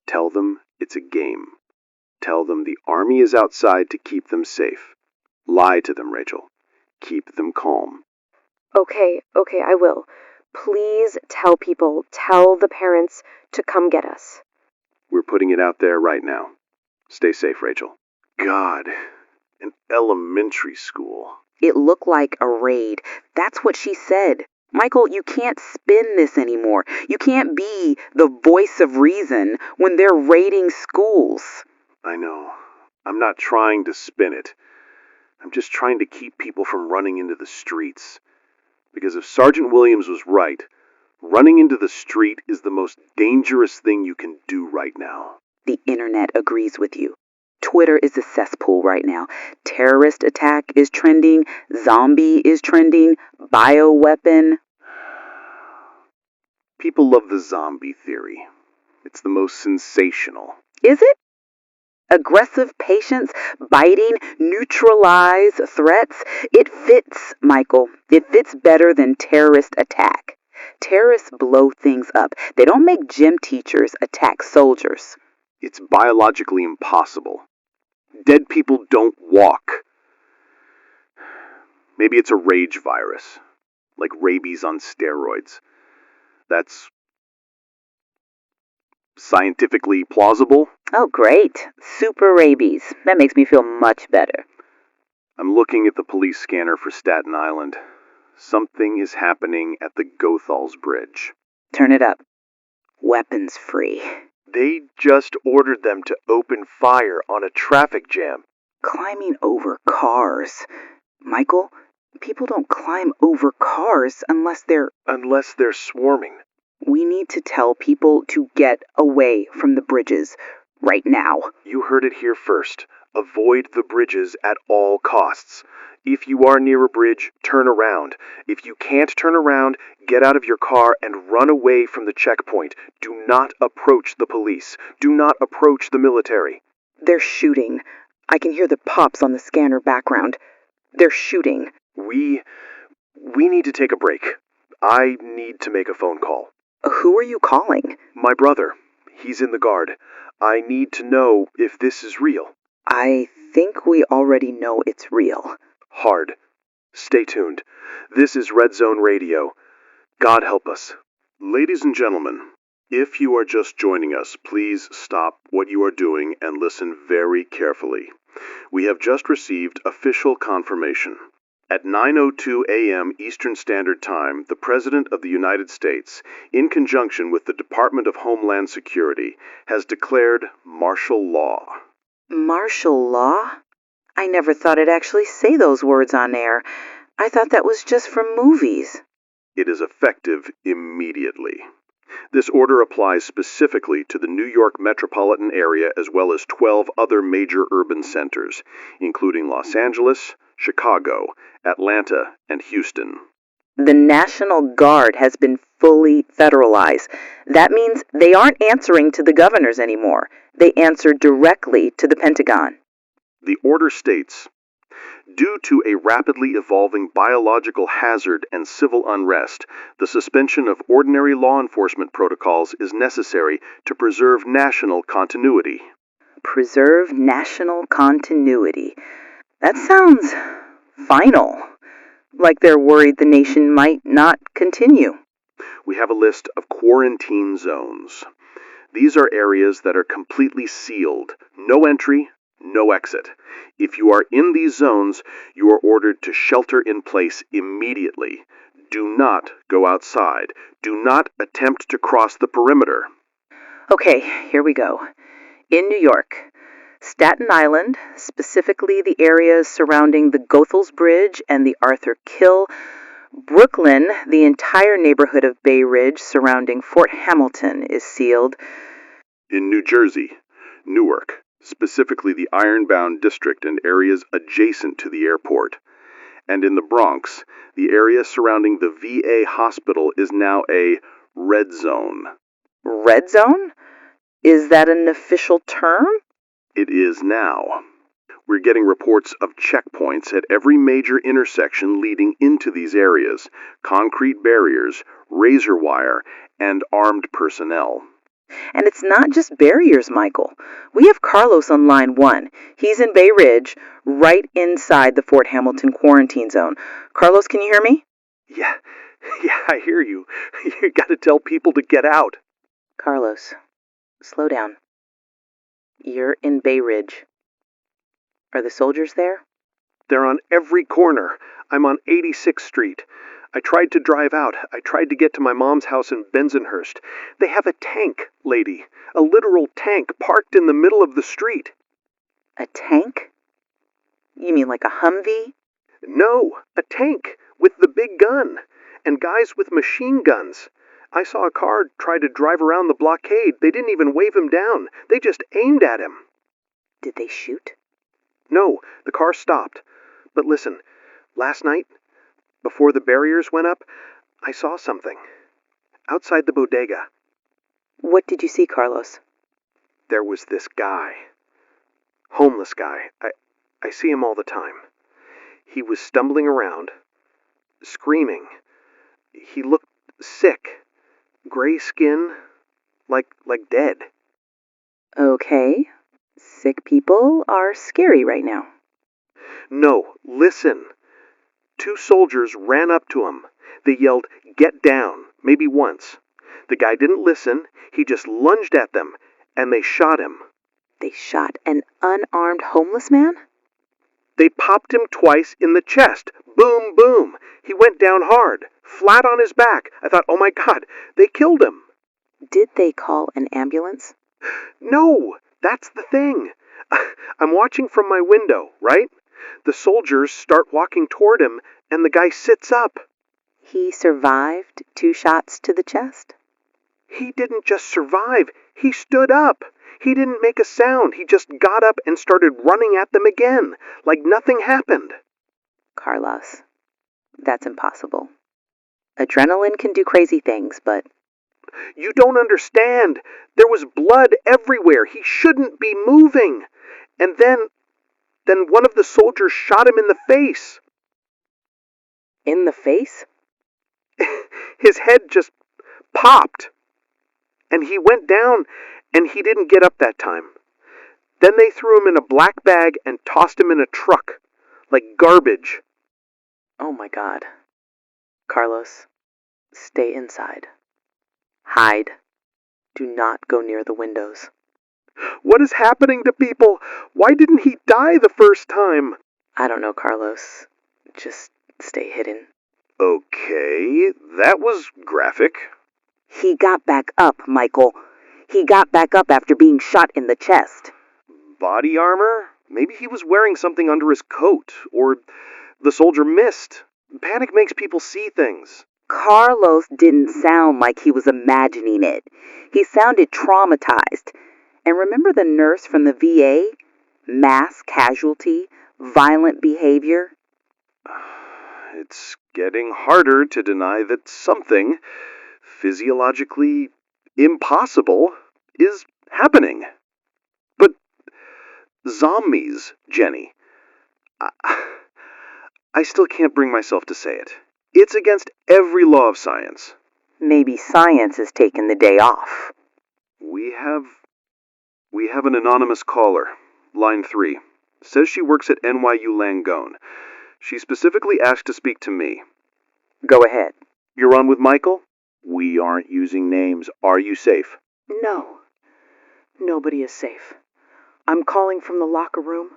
Tell them it's a game. Tell them the army is outside to keep them safe. Lie to them, Rachel. Keep them calm. Okay, I will. Please tell the parents to come get us. We're putting it out there right now. Stay safe, Rachel. God, an elementary school. It looked like a raid. That's what she said. Michael, you can't spin this anymore. You can't be the voice of reason when they're raiding schools. I know. I'm not trying to spin it. I'm just trying to keep people from running into the streets. Because if Sergeant Williams was right, running into the street is the most dangerous thing you can do right now. The internet agrees with you. Twitter is a cesspool right now. Terrorist attack is trending. Zombie is trending. Bioweapon. People love the zombie theory. It's the most sensational. Is it? Aggressive patients biting, neutralize threats. It fits, Michael. It fits better than terrorist attack. Terrorists blow things up. They don't make gym teachers attack soldiers. It's biologically impossible. Dead people don't walk. Maybe it's a rage virus, like rabies on steroids. That's scientifically plausible. Oh, great. Super rabies. That makes me feel much better. I'm looking at the police scanner for Staten Island. Something is happening at the Gothal's Bridge. Turn it up. Weapons free. They just ordered them to open fire on a traffic jam. Climbing over cars. Michael, people don't climb over cars unless they're swarming. We need to tell people to get away from the bridges right now. You heard it here first. Avoid the bridges at all costs. If you are near a bridge, turn around. If you can't turn around, get out of your car and run away from the checkpoint. Do not approach the police. Do not approach the military. They're shooting. I can hear the pops on the scanner background. They're shooting. We need to take a break. I need to make a phone call. Who are you calling? My brother. He's in the Guard. I need to know if this is real. I think we already know it's real. Hard. Stay tuned. This is Red Zone Radio. God help us. Ladies and gentlemen, if you are just joining us, please stop what you are doing and listen very carefully. We have just received official confirmation. At 9:02 a.m. Eastern Standard Time, the President of the United States, in conjunction with the Department of Homeland Security, has declared martial law. Martial law? I never thought I'd actually say those words on air. I thought that was just from movies. It is effective immediately. This order applies specifically to the New York metropolitan area as well as 12 other major urban centers, including Los Angeles, Chicago, Atlanta, and Houston. The National Guard has been fully federalized. That means they aren't answering to the governors anymore. They answer directly to the Pentagon. The order states, due to a rapidly evolving biological hazard and civil unrest, the suspension of ordinary law enforcement protocols is necessary to preserve national continuity. Preserve national continuity. That sounds final. Like they're worried the nation might not continue. We have a list of quarantine zones. These are areas that are completely sealed. No entry, no exit. If you are in these zones, you are ordered to shelter in place immediately. Do not go outside. Do not attempt to cross the perimeter. Okay, here we go. In New York, Staten Island, specifically the areas surrounding the Gothal's Bridge and the Arthur Kill. Brooklyn, the entire neighborhood of Bay Ridge surrounding Fort Hamilton is sealed. In New Jersey, Newark, specifically the Ironbound District and areas adjacent to the airport. And in the Bronx, the area surrounding the VA hospital is now a red zone. Red zone? Is that an official term? It is now. We're getting reports of checkpoints at every major intersection leading into these areas, concrete barriers, razor wire, and armed personnel. And it's not just barriers, Michael. We have Carlos on line 1. He's in Bay Ridge, right inside the Fort Hamilton quarantine zone. Carlos, can you hear me? Yeah, I hear you. You gotta tell people to get out. Carlos, slow down. You're in Bay Ridge. Are the soldiers there? They're on every corner. I'm on 86th Street. I tried to drive out. I tried to get to my mom's house in Bensonhurst. They have a tank, lady. A literal tank parked in the middle of the street. A tank? You mean like a Humvee? No, a tank with the big gun. And guys with machine guns. I saw a car try to drive around the blockade. They didn't even wave him down. They just aimed at him. Did they shoot? No, the car stopped. But listen, last night, before the barriers went up, I saw something. Outside the bodega. What did you see, Carlos? There was this guy. Homeless guy. I see him all the time. He was stumbling around, screaming. He looked sick. Gray skin, like dead. Okay. Sick people are scary right now. No, listen. 2 soldiers ran up to him. They yelled, "Get down," maybe once. The guy didn't listen. He just lunged at them, and they shot him. They shot an unarmed homeless man? They popped him twice in the chest. Boom, boom. He went down hard, flat on his back. I thought, oh my God, they killed him. Did they call an ambulance? No, that's the thing. I'm watching from my window, right? The soldiers start walking toward him, and the guy sits up. He survived 2 shots to the chest? He didn't just survive. He stood up. He didn't make a sound. He just got up and started running at them again, like nothing happened. Carlos, that's impossible. Adrenaline can do crazy things, but... You don't understand. There was blood everywhere. He shouldn't be moving. And then one of the soldiers shot him in the face. In the face? His head just popped. And he went down, and he didn't get up that time. Then they threw him in a black bag and tossed him in a truck, like garbage. Oh my God. Carlos, stay inside. Hide. Do not go near the windows. What is happening to people? Why didn't he die the first time? I don't know, Carlos. Just stay hidden. Okay, that was graphic. He got back up, Michael. He got back up after being shot in the chest. Body armor? Maybe he was wearing something under his coat, or the soldier missed. Panic makes people see things. Carlos didn't sound like he was imagining it. He sounded traumatized. And remember the nurse from the VA? Mass casualty, violent behavior. It's getting harder to deny that something physiologically impossible is happening. But zombies, Jenny. I still can't bring myself to say it. It's against every law of science. Maybe science has taken the day off. We have an anonymous caller, line 3. Says she works at NYU Langone. She specifically asked to speak to me. Go ahead. You're on with Michael? We aren't using names. Are you safe? No. Nobody is safe. I'm calling from the locker room.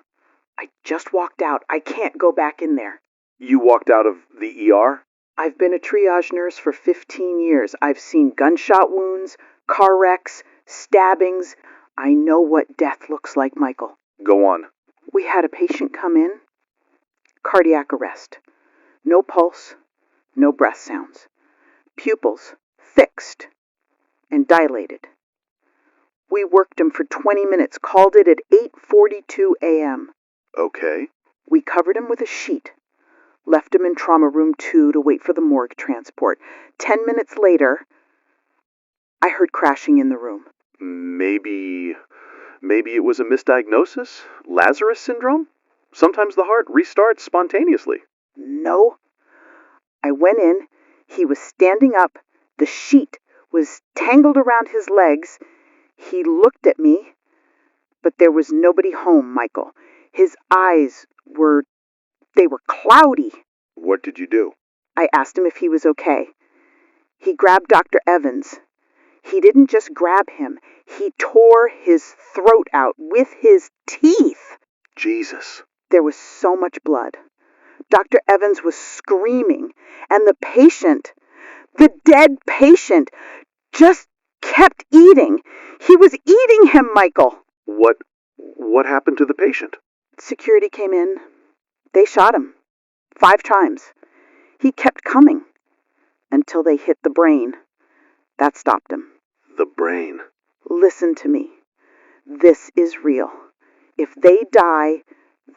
I just walked out. I can't go back in there. You walked out of the ER? I've been a triage nurse for 15 years. I've seen gunshot wounds, car wrecks, stabbings. I know what death looks like, Michael. Go on. We had a patient come in. Cardiac arrest. No pulse, no breath sounds. Pupils fixed and dilated. We worked him for 20 minutes, called it at 8:42 a.m. Okay. We covered him with a sheet, left him in trauma room 2 to wait for the morgue transport. 10 minutes later, I heard crashing in the room. Maybe it was a misdiagnosis? Lazarus syndrome? Sometimes the heart restarts spontaneously. No. I went in. He was standing up. The sheet was tangled around his legs. He looked at me, but there was nobody home, Michael. His eyes were cloudy. What did you do? I asked him if he was okay. He grabbed Dr. Evans. He didn't just grab him. He tore his throat out with his teeth. Jesus. There was so much blood. Dr. Evans was screaming, and the patient, the dead patient, just kept eating. He was eating him, Michael. What happened to the patient? Security came in. They shot him 5 times. He kept coming until they hit the brain. That stopped him. The brain. Listen to me. This is real. If they die,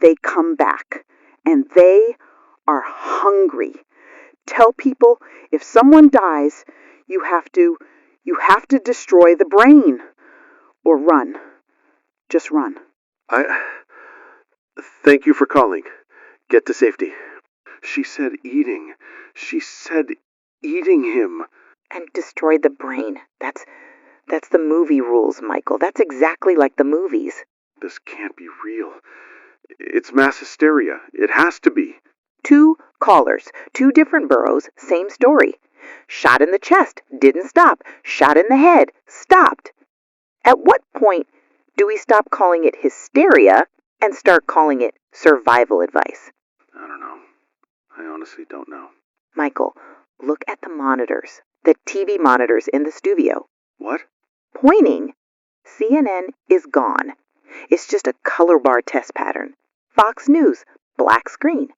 they come back. And they are hungry. Tell people if someone dies, you have to destroy the brain. Or run. Just run. Thank you for calling. Get to safety. She said eating. She said eating him. And destroy the brain. That's the movie rules, Michael. That's exactly like the movies. This can't be real. It's mass hysteria. It has to be. 2 callers, 2 different boroughs, same story. Shot in the chest, didn't stop. Shot in the head, stopped. At what point do we stop calling it hysteria and start calling it survival advice? I don't know. I honestly don't know. Michael, look at the monitors, the TV monitors in the studio. What? Pointing. CNN is gone. It's just a color bar test pattern. Fox News, black screen.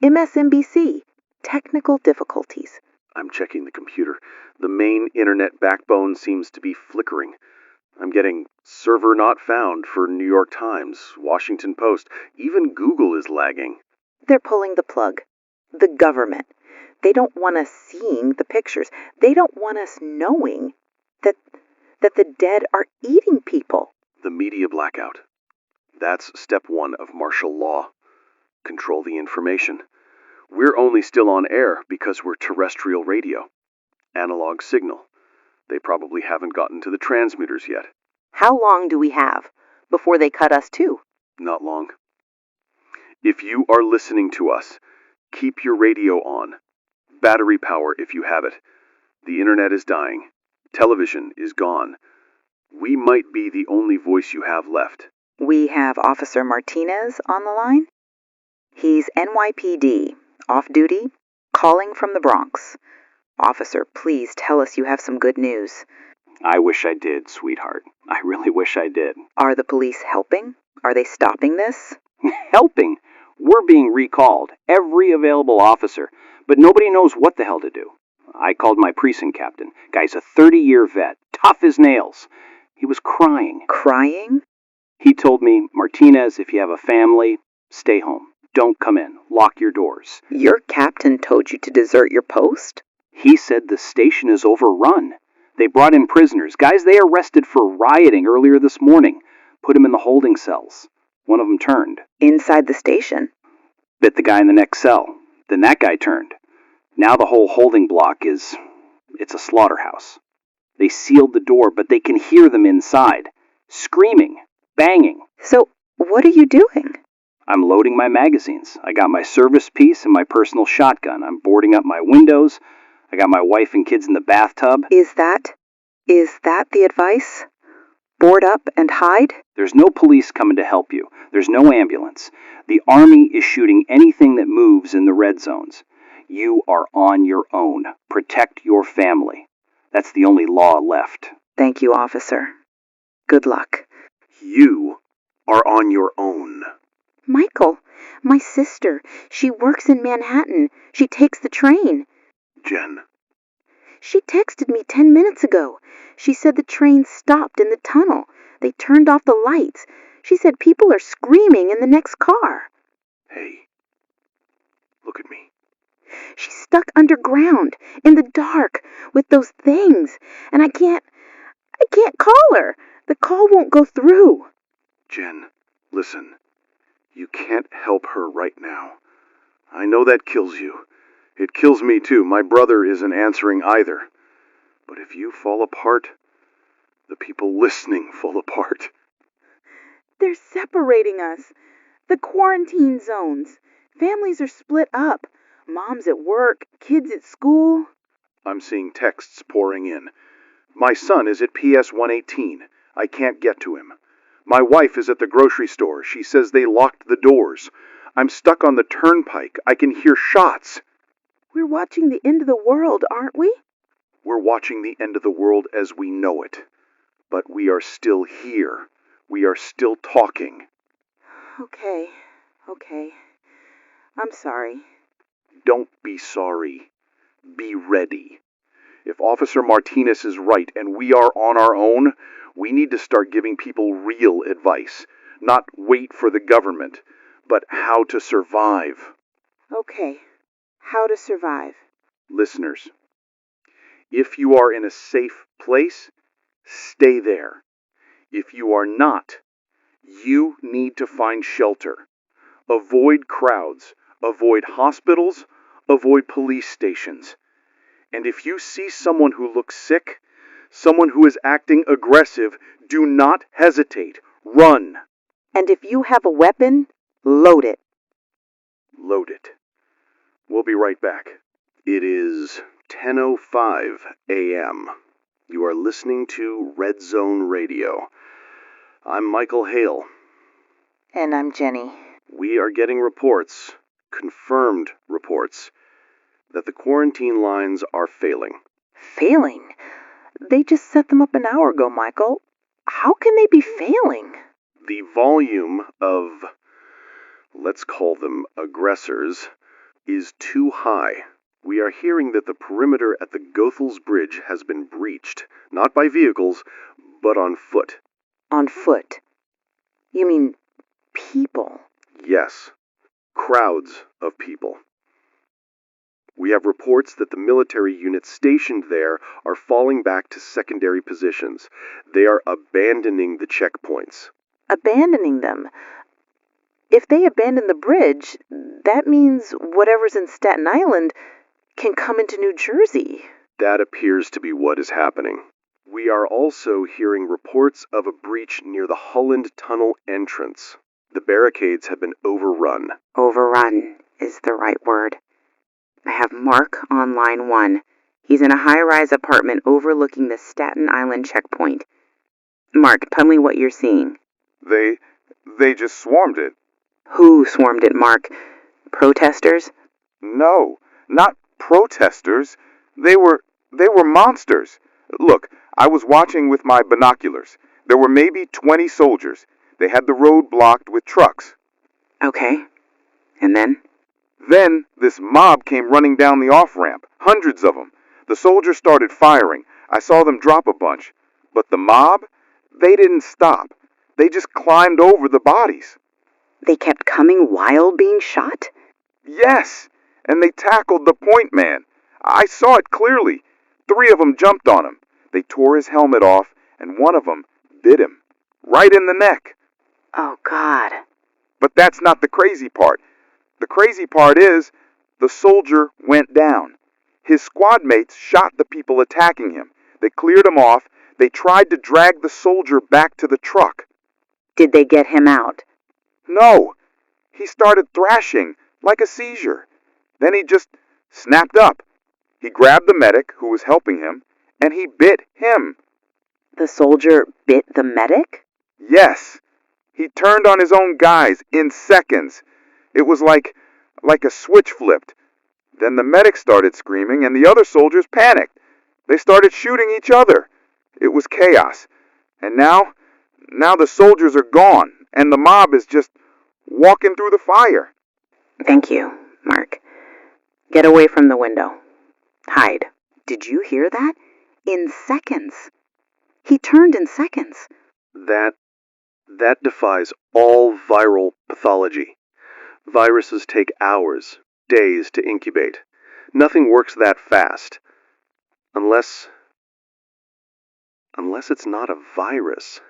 MSNBC, technical difficulties. I'm checking the computer. The main internet backbone seems to be flickering. I'm getting server not found for New York Times, Washington Post. Even Google is lagging. They're pulling the plug. The government. They don't want us seeing the pictures. They don't want us knowing that the dead are eating people. The media blackout. That's step 1 of martial law. Control the information. We're only still on air because we're terrestrial radio. Analog signal. They probably haven't gotten to the transmitters yet. How long do we have before they cut us too? Not long. If you are listening to us, keep your radio on. Battery power if you have it. The internet is dying. Television is gone. We might be the only voice you have left. We have Officer Martinez on the line. He's NYPD, off duty, calling from the Bronx. Officer, please tell us you have some good news. I wish I did, sweetheart. I really wish I did. Are the police helping? Are they stopping this? Helping? We're being recalled, every available officer, but nobody knows what the hell to do. I called my precinct captain. Guy's a 30-year vet, tough as nails. He was crying. Crying? He told me, Martinez, if you have a family, stay home. Don't come in. Lock your doors. Your captain told you to desert your post? He said the station is overrun. They brought in prisoners, guys they arrested for rioting earlier this morning. Put them in the holding cells. One of them turned. Inside the station? Bit the guy in the next cell. Then that guy turned. Now the whole holding block it's a slaughterhouse. They sealed the door, but they can hear them inside. Screaming, banging. So, what are you doing? I'm loading my magazines. I got my service piece and my personal shotgun. I'm boarding up my windows. I got my wife and kids in the bathtub. Is that the advice? Board up and hide? There's no police coming to help you. There's no ambulance. The Army is shooting anything that moves in the red zones. You are on your own. Protect your family. That's the only law left. Thank you, officer. Good luck. You are on your own. Michael, my sister, she works in Manhattan. She takes the train. Jen. She texted me 10 minutes ago. She said the train stopped in the tunnel. They turned off the lights. She said people are screaming in the next car. Hey. Look at me. She's stuck underground, in the dark, with those things. And I can't call her. The call won't go through. Jen, listen. You can't help her right now. I know that kills you. It kills me too. My brother isn't answering either. But if you fall apart, the people listening fall apart. They're separating us. The quarantine zones. Families are split up. Mom's at work, kids at school. I'm seeing texts pouring in. My son is at PS 118. I can't get to him. My wife is at the grocery store. She says they locked the doors. I'm stuck on the turnpike. I can hear shots. We're watching the end of the world, aren't we? We're watching the end of the world as we know it. But we are still here. We are still talking. Okay. I'm sorry. Don't be sorry. Be ready. If Officer Martinez is right and we are on our own, we need to start giving people real advice. Not wait for the government, but how to survive. Okay. How to survive. Listeners, if you are in a safe place, stay there. If you are not, you need to find shelter. Avoid crowds. Avoid hospitals. Avoid police stations. And if you see someone who looks sick, someone who is acting aggressive, do not hesitate. Run. And if you have a weapon, load it. Load it. We'll be right back. It is 10:05 a.m. You are listening to Red Zone Radio. I'm Michael Hale. And I'm Jenny. We are getting reports, confirmed reports, that the quarantine lines are failing. Failing? They just set them up an hour ago, Michael. How can they be failing? The volume of, let's call them aggressors, is too high. We are hearing that the perimeter at the Goethals Bridge has been breached, not by vehicles, but on foot. On foot? You mean people? Yes, crowds of people. We have reports that the military units stationed there are falling back to secondary positions. They are abandoning the checkpoints. Abandoning them? If they abandon the bridge, that means whatever's in Staten Island can come into New Jersey. That appears to be what is happening. We are also hearing reports of a breach near the Holland Tunnel entrance. The barricades have been overrun. Overrun is the right word. I have Mark on line 1. He's in a high-rise apartment overlooking the Staten Island checkpoint. Mark, tell me what you're seeing. They just swarmed it. Who swarmed it, Mark? Protesters? No, not protesters. They were monsters. Look, I was watching with my binoculars. There were maybe 20 soldiers. They had the road blocked with trucks. Okay. And then? Then this mob came running down the off-ramp, hundreds of them. The soldiers started firing. I saw them drop a bunch. But the mob, they didn't stop. They just climbed over the bodies. They kept coming while being shot? Yes, and they tackled the point man. I saw it clearly. 3 of them jumped on him. They tore his helmet off, and one of them bit him, right in the neck. Oh, God. But that's not the crazy part. The crazy part is, the soldier went down. His squad mates shot the people attacking him. They cleared him off. They tried to drag the soldier back to the truck. Did they get him out? No. He started thrashing, like a seizure. Then he just snapped up. He grabbed the medic who was helping him, and he bit him. The soldier bit the medic? Yes. He turned on his own guys in seconds. It was like a switch flipped. Then the medic started screaming, and the other soldiers panicked. They started shooting each other. It was chaos. And now the soldiers are gone, and the mob is just walking through the fire. Thank you, Mark. Get away from the window. Hide. Did you hear that? In seconds. He turned in seconds. That defies all viral pathology. Viruses take hours, days to incubate. Nothing works that fast. Unless it's not a virus.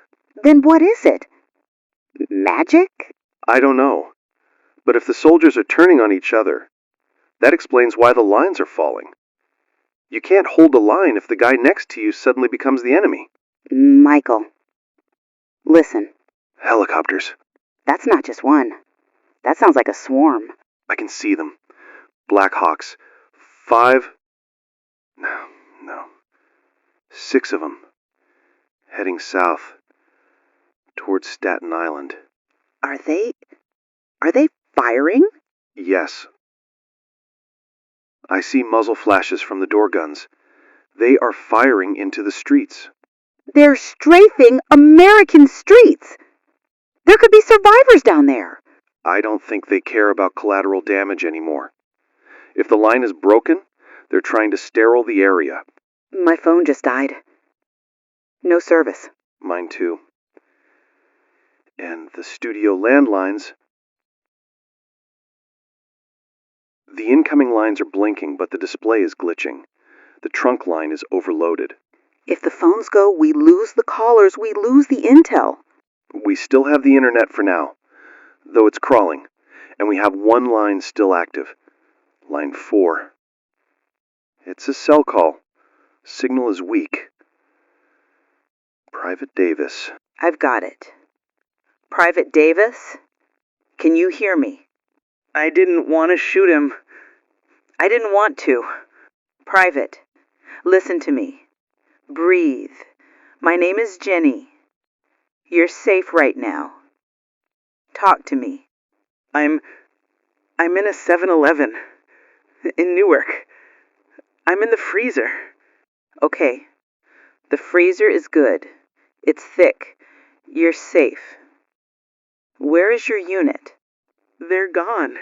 Then what is it? Magic? I don't know. But if the soldiers are turning on each other, that explains why the lines are falling. You can't hold a line if the guy next to you suddenly becomes the enemy. Michael, listen. Helicopters. That's not just one. That sounds like a swarm. I can see them. Black Hawks. 5... No. 6 of them. Heading south. Towards Staten Island. Are they firing? Yes. I see muzzle flashes from the door guns. They are firing into the streets. They're strafing American streets. There could be survivors down there. I don't think they care about collateral damage anymore. If the line is broken, they're trying to sterile the area. My phone just died. No service. Mine too. And the studio landlines... The incoming lines are blinking, but the display is glitching. The trunk line is overloaded. If the phones go, we lose the callers, we lose the intel. We still have the internet for now, though it's crawling, and we have one line still active. Line 4. It's a cell call. Signal is weak. Private Davis. I've got it. Private Davis, can you hear me? I didn't want to shoot him. I didn't want to. Private, listen to me. Breathe. My name is Jenny. You're safe right now. Talk to me. I'm in a 7-Eleven in Newark. I'm in the freezer. Okay. The freezer is good. It's thick. You're safe. Where is your unit? They're gone.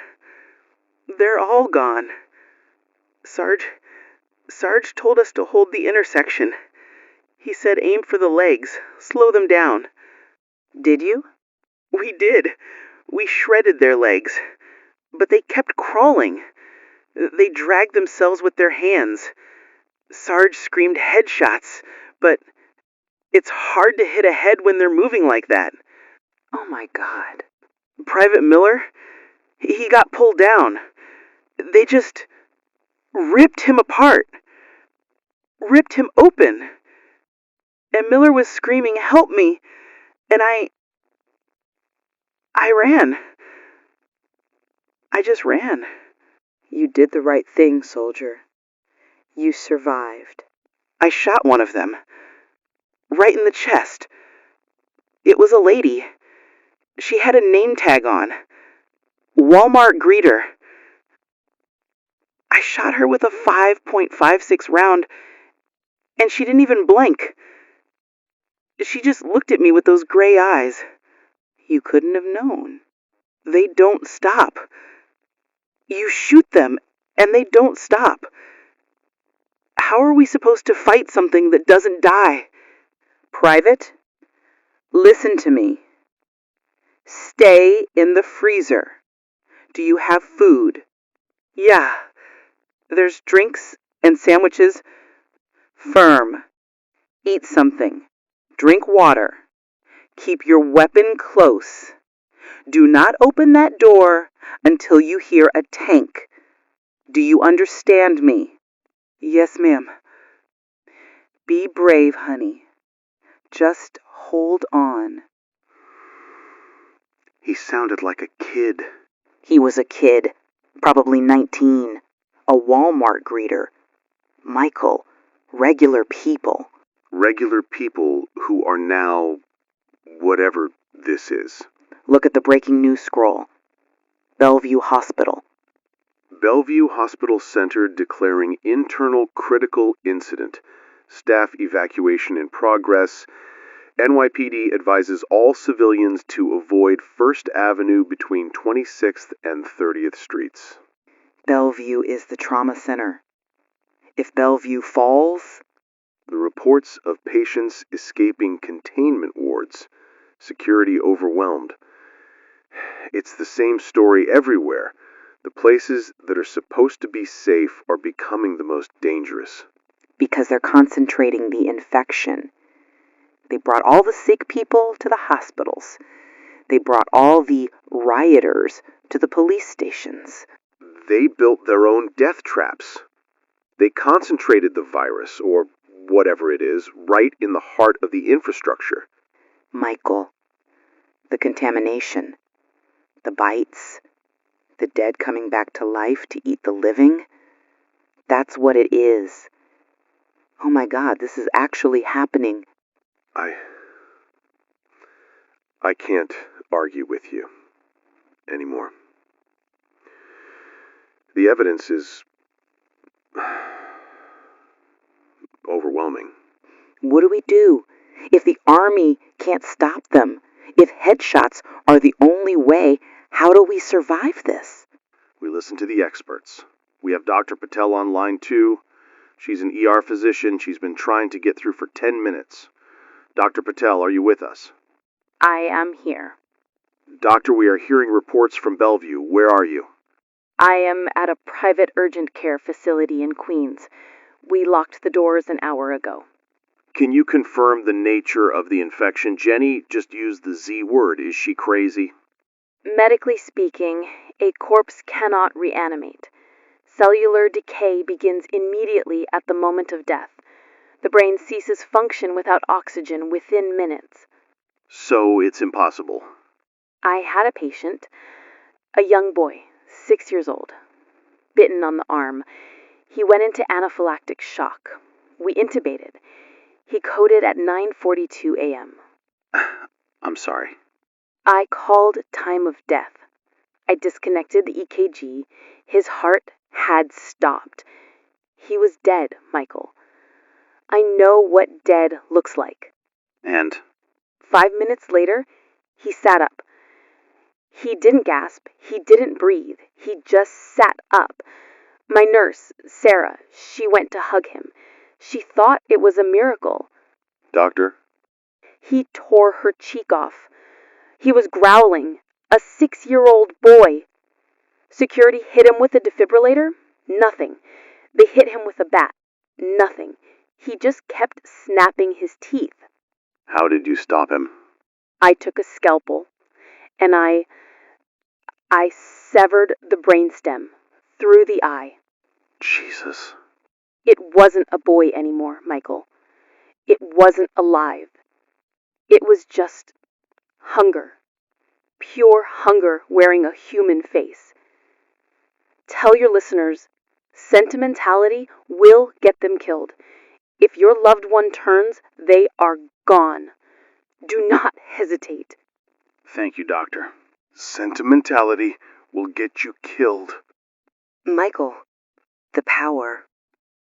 They're all gone. Sarge told us to hold the intersection. He said aim for the legs, slow them down. Did you? We did. We shredded their legs. But they kept crawling. They dragged themselves with their hands. Sarge screamed headshots, but it's hard to hit a head when they're moving like that. Oh my God. Private Miller, he got pulled down. They just ripped him apart. Ripped him open. And Miller was screaming, "Help me!" And I ran. I just ran. You did the right thing, soldier. You survived. I shot one of them. Right in the chest. It was a lady. She had a name tag on. Walmart greeter. I shot her with a 5.56 round, and she didn't even blink. She just looked at me with those gray eyes. You couldn't have known. They don't stop. You shoot them, and they don't stop. How are we supposed to fight something that doesn't die? Private, listen to me. Stay in the freezer. Do you have food? Yeah. There's drinks and sandwiches. Firm. Eat something. Drink water. Keep your weapon close. Do not open that door until you hear a tank. Do you understand me? Yes, ma'am. Be brave, honey. Just hold on. He sounded like a kid. He was a kid, probably 19, a Walmart greeter. Michael, regular people. Regular people who are now whatever this is. Look at the breaking news scroll. Bellevue Hospital. Bellevue Hospital Center declaring internal critical incident. Staff evacuation in progress. NYPD advises all civilians to avoid 1st Avenue between 26th and 30th Streets. Bellevue is the trauma center. If Bellevue falls... The reports of patients escaping containment wards. Security overwhelmed. It's the same story everywhere. The places that are supposed to be safe are becoming the most dangerous. Because they're concentrating the infection. They brought all the sick people to the hospitals. They brought all the rioters to the police stations. They built their own death traps. They concentrated the virus, or whatever it is, right in the heart of the infrastructure. Michael, the contamination, the bites, the dead coming back to life to eat the living, that's what it is. Oh my God, this is actually happening. I can't argue with you anymore. The evidence is overwhelming. What do we do if the army can't stop them? If headshots are the only way, how do we survive this? We listen to the experts. We have Dr. Patel on line 2. She's an ER physician. She's been trying to get through for 10 minutes. Dr. Patel, are you with us? I am here. Doctor, we are hearing reports from Bellevue. Where are you? I am at a private urgent care facility in Queens. We locked the doors an hour ago. Can you confirm the nature of the infection? Jenny just used the Z word. Is she crazy? Medically speaking, a corpse cannot reanimate. Cellular decay begins immediately at the moment of death. The brain ceases function without oxygen within minutes. So it's impossible. I had a patient, a young boy, 6 years old, bitten on the arm. He went into anaphylactic shock. We intubated. He coded at 9:42 a.m. I'm sorry. I called time of death. I disconnected the EKG. His heart had stopped. He was dead, Michael. I know what dead looks like. And? 5 minutes later, he sat up. He didn't gasp. He didn't breathe. He just sat up. My nurse, Sarah, she went to hug him. She thought it was a miracle. Doctor? He tore her cheek off. He was growling. A 6-year-old boy. Security hit him with a defibrillator? Nothing. They hit him with a bat? Nothing. He just kept snapping his teeth. How did you stop him? I took a scalpel, and I severed the brainstem through the eye. Jesus. It wasn't a boy anymore, Michael. It wasn't alive. It was just hunger. Pure hunger wearing a human face. Tell your listeners, sentimentality will get them killed. If your loved one turns, they are gone. Do not hesitate. Thank you, Doctor. Sentimentality will get you killed. Michael, the power.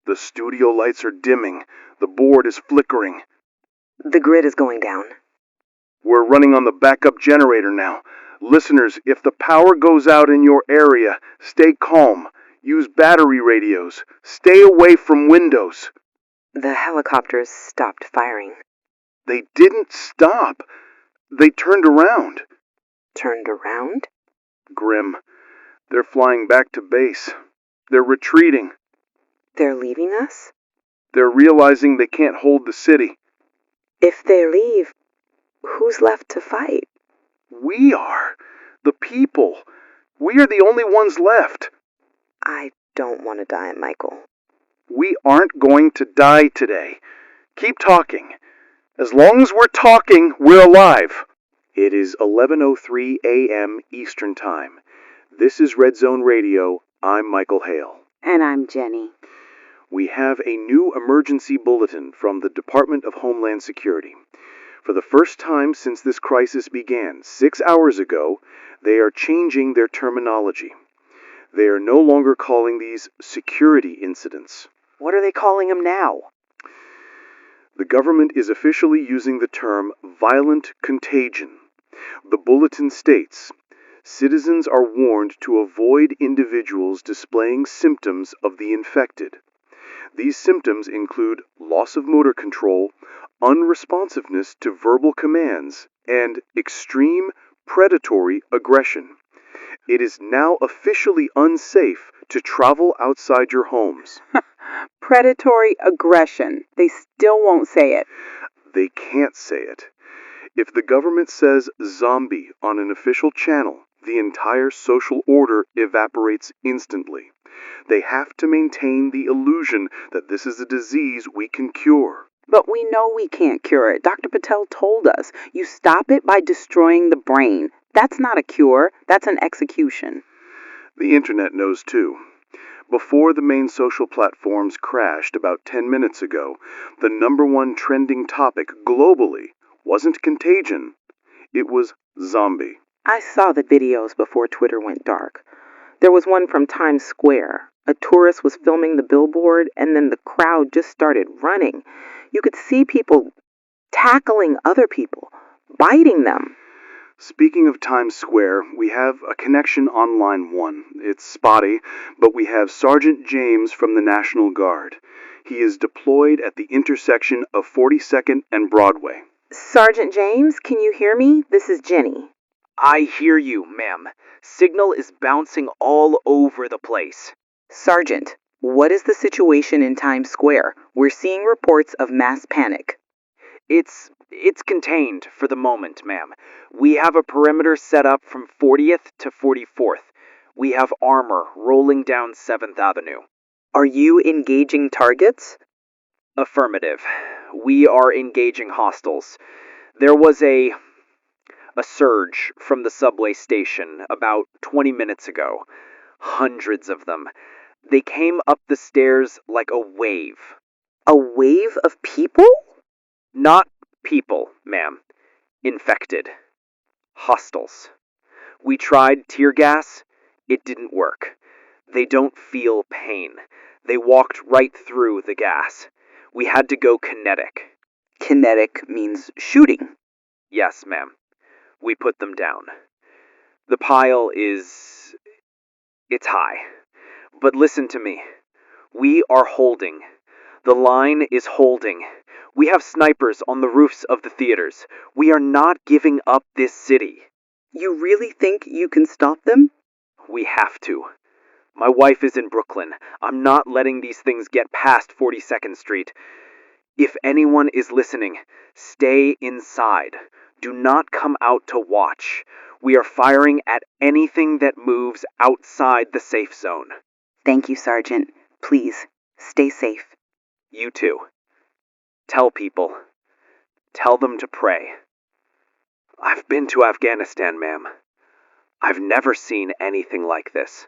The studio lights are dimming. The board is flickering. The grid is going down. We're running on the backup generator now. Listeners, if the power goes out in your area, stay calm. Use battery radios. Stay away from windows. The helicopters stopped firing. They didn't stop. They turned around. Turned around? Grim. They're flying back to base. They're retreating. They're leaving us? They're realizing they can't hold the city. If they leave, who's left to fight? We are. The people. We are the only ones left. I don't want to die, Michael. We aren't going to die today. Keep talking. As long as we're talking, we're alive. It is 11:03 a.m. Eastern Time. This is Red Zone Radio. I'm Michael Hale. And I'm Jenny. We have a new emergency bulletin from the Department of Homeland Security. For the first time since this crisis began 6 hours ago, they are changing their terminology. They are no longer calling these security incidents. What are they calling them now? The government is officially using the term violent contagion. The bulletin states, citizens are warned to avoid individuals displaying symptoms of the infected. These symptoms include loss of motor control, unresponsiveness to verbal commands, and extreme predatory aggression. It is now officially unsafe to travel outside your homes. Predatory aggression. They still won't say it. They can't say it. If the government says zombie on an official channel, the entire social order evaporates instantly. They have to maintain the illusion that this is a disease we can cure. But we know we can't cure it. Dr. Patel told us. You stop it by destroying the brain. That's not a cure. That's an execution. The internet knows too. Before the main social platforms crashed about 10 minutes ago, the #1 trending topic globally wasn't contagion. It was zombie. I saw the videos before Twitter went dark. There was one from Times Square. A tourist was filming the billboard, and then the crowd just started running. You could see people tackling other people, biting them. Speaking of Times Square, we have a connection on line 1. It's spotty, but we have Sergeant James from the National Guard. He is deployed at the intersection of 42nd and Broadway. Sergeant James, can you hear me? This is Jenny. I hear you, ma'am. Signal is bouncing all over the place. Sergeant, what is the situation in Times Square? We're seeing reports of mass panic. It's contained for the moment, ma'am. We have a perimeter set up from 40th to 44th. We have armor rolling down 7th Avenue. Are you engaging targets? Affirmative. We are engaging hostiles. There was a surge from the subway station about 20 minutes ago. Hundreds of them. They came up the stairs like a wave. A wave of people? Not people, ma'am. Infected. Hostiles. We tried tear gas. It didn't work. They don't feel pain. They walked right through the gas. We had to go kinetic. Kinetic means shooting. Yes, ma'am. We put them down. The pile it's high. But listen to me. We are holding. The line is holding. We have snipers on the roofs of the theaters. We are not giving up this city. You really think you can stop them? We have to. My wife is in Brooklyn. I'm not letting these things get past 42nd Street. If anyone is listening, stay inside. Do not come out to watch. We are firing at anything that moves outside the safe zone. Thank you, Sergeant. Please, stay safe. You too. Tell people. Tell them to pray. I've been to Afghanistan, ma'am. I've never seen anything like this.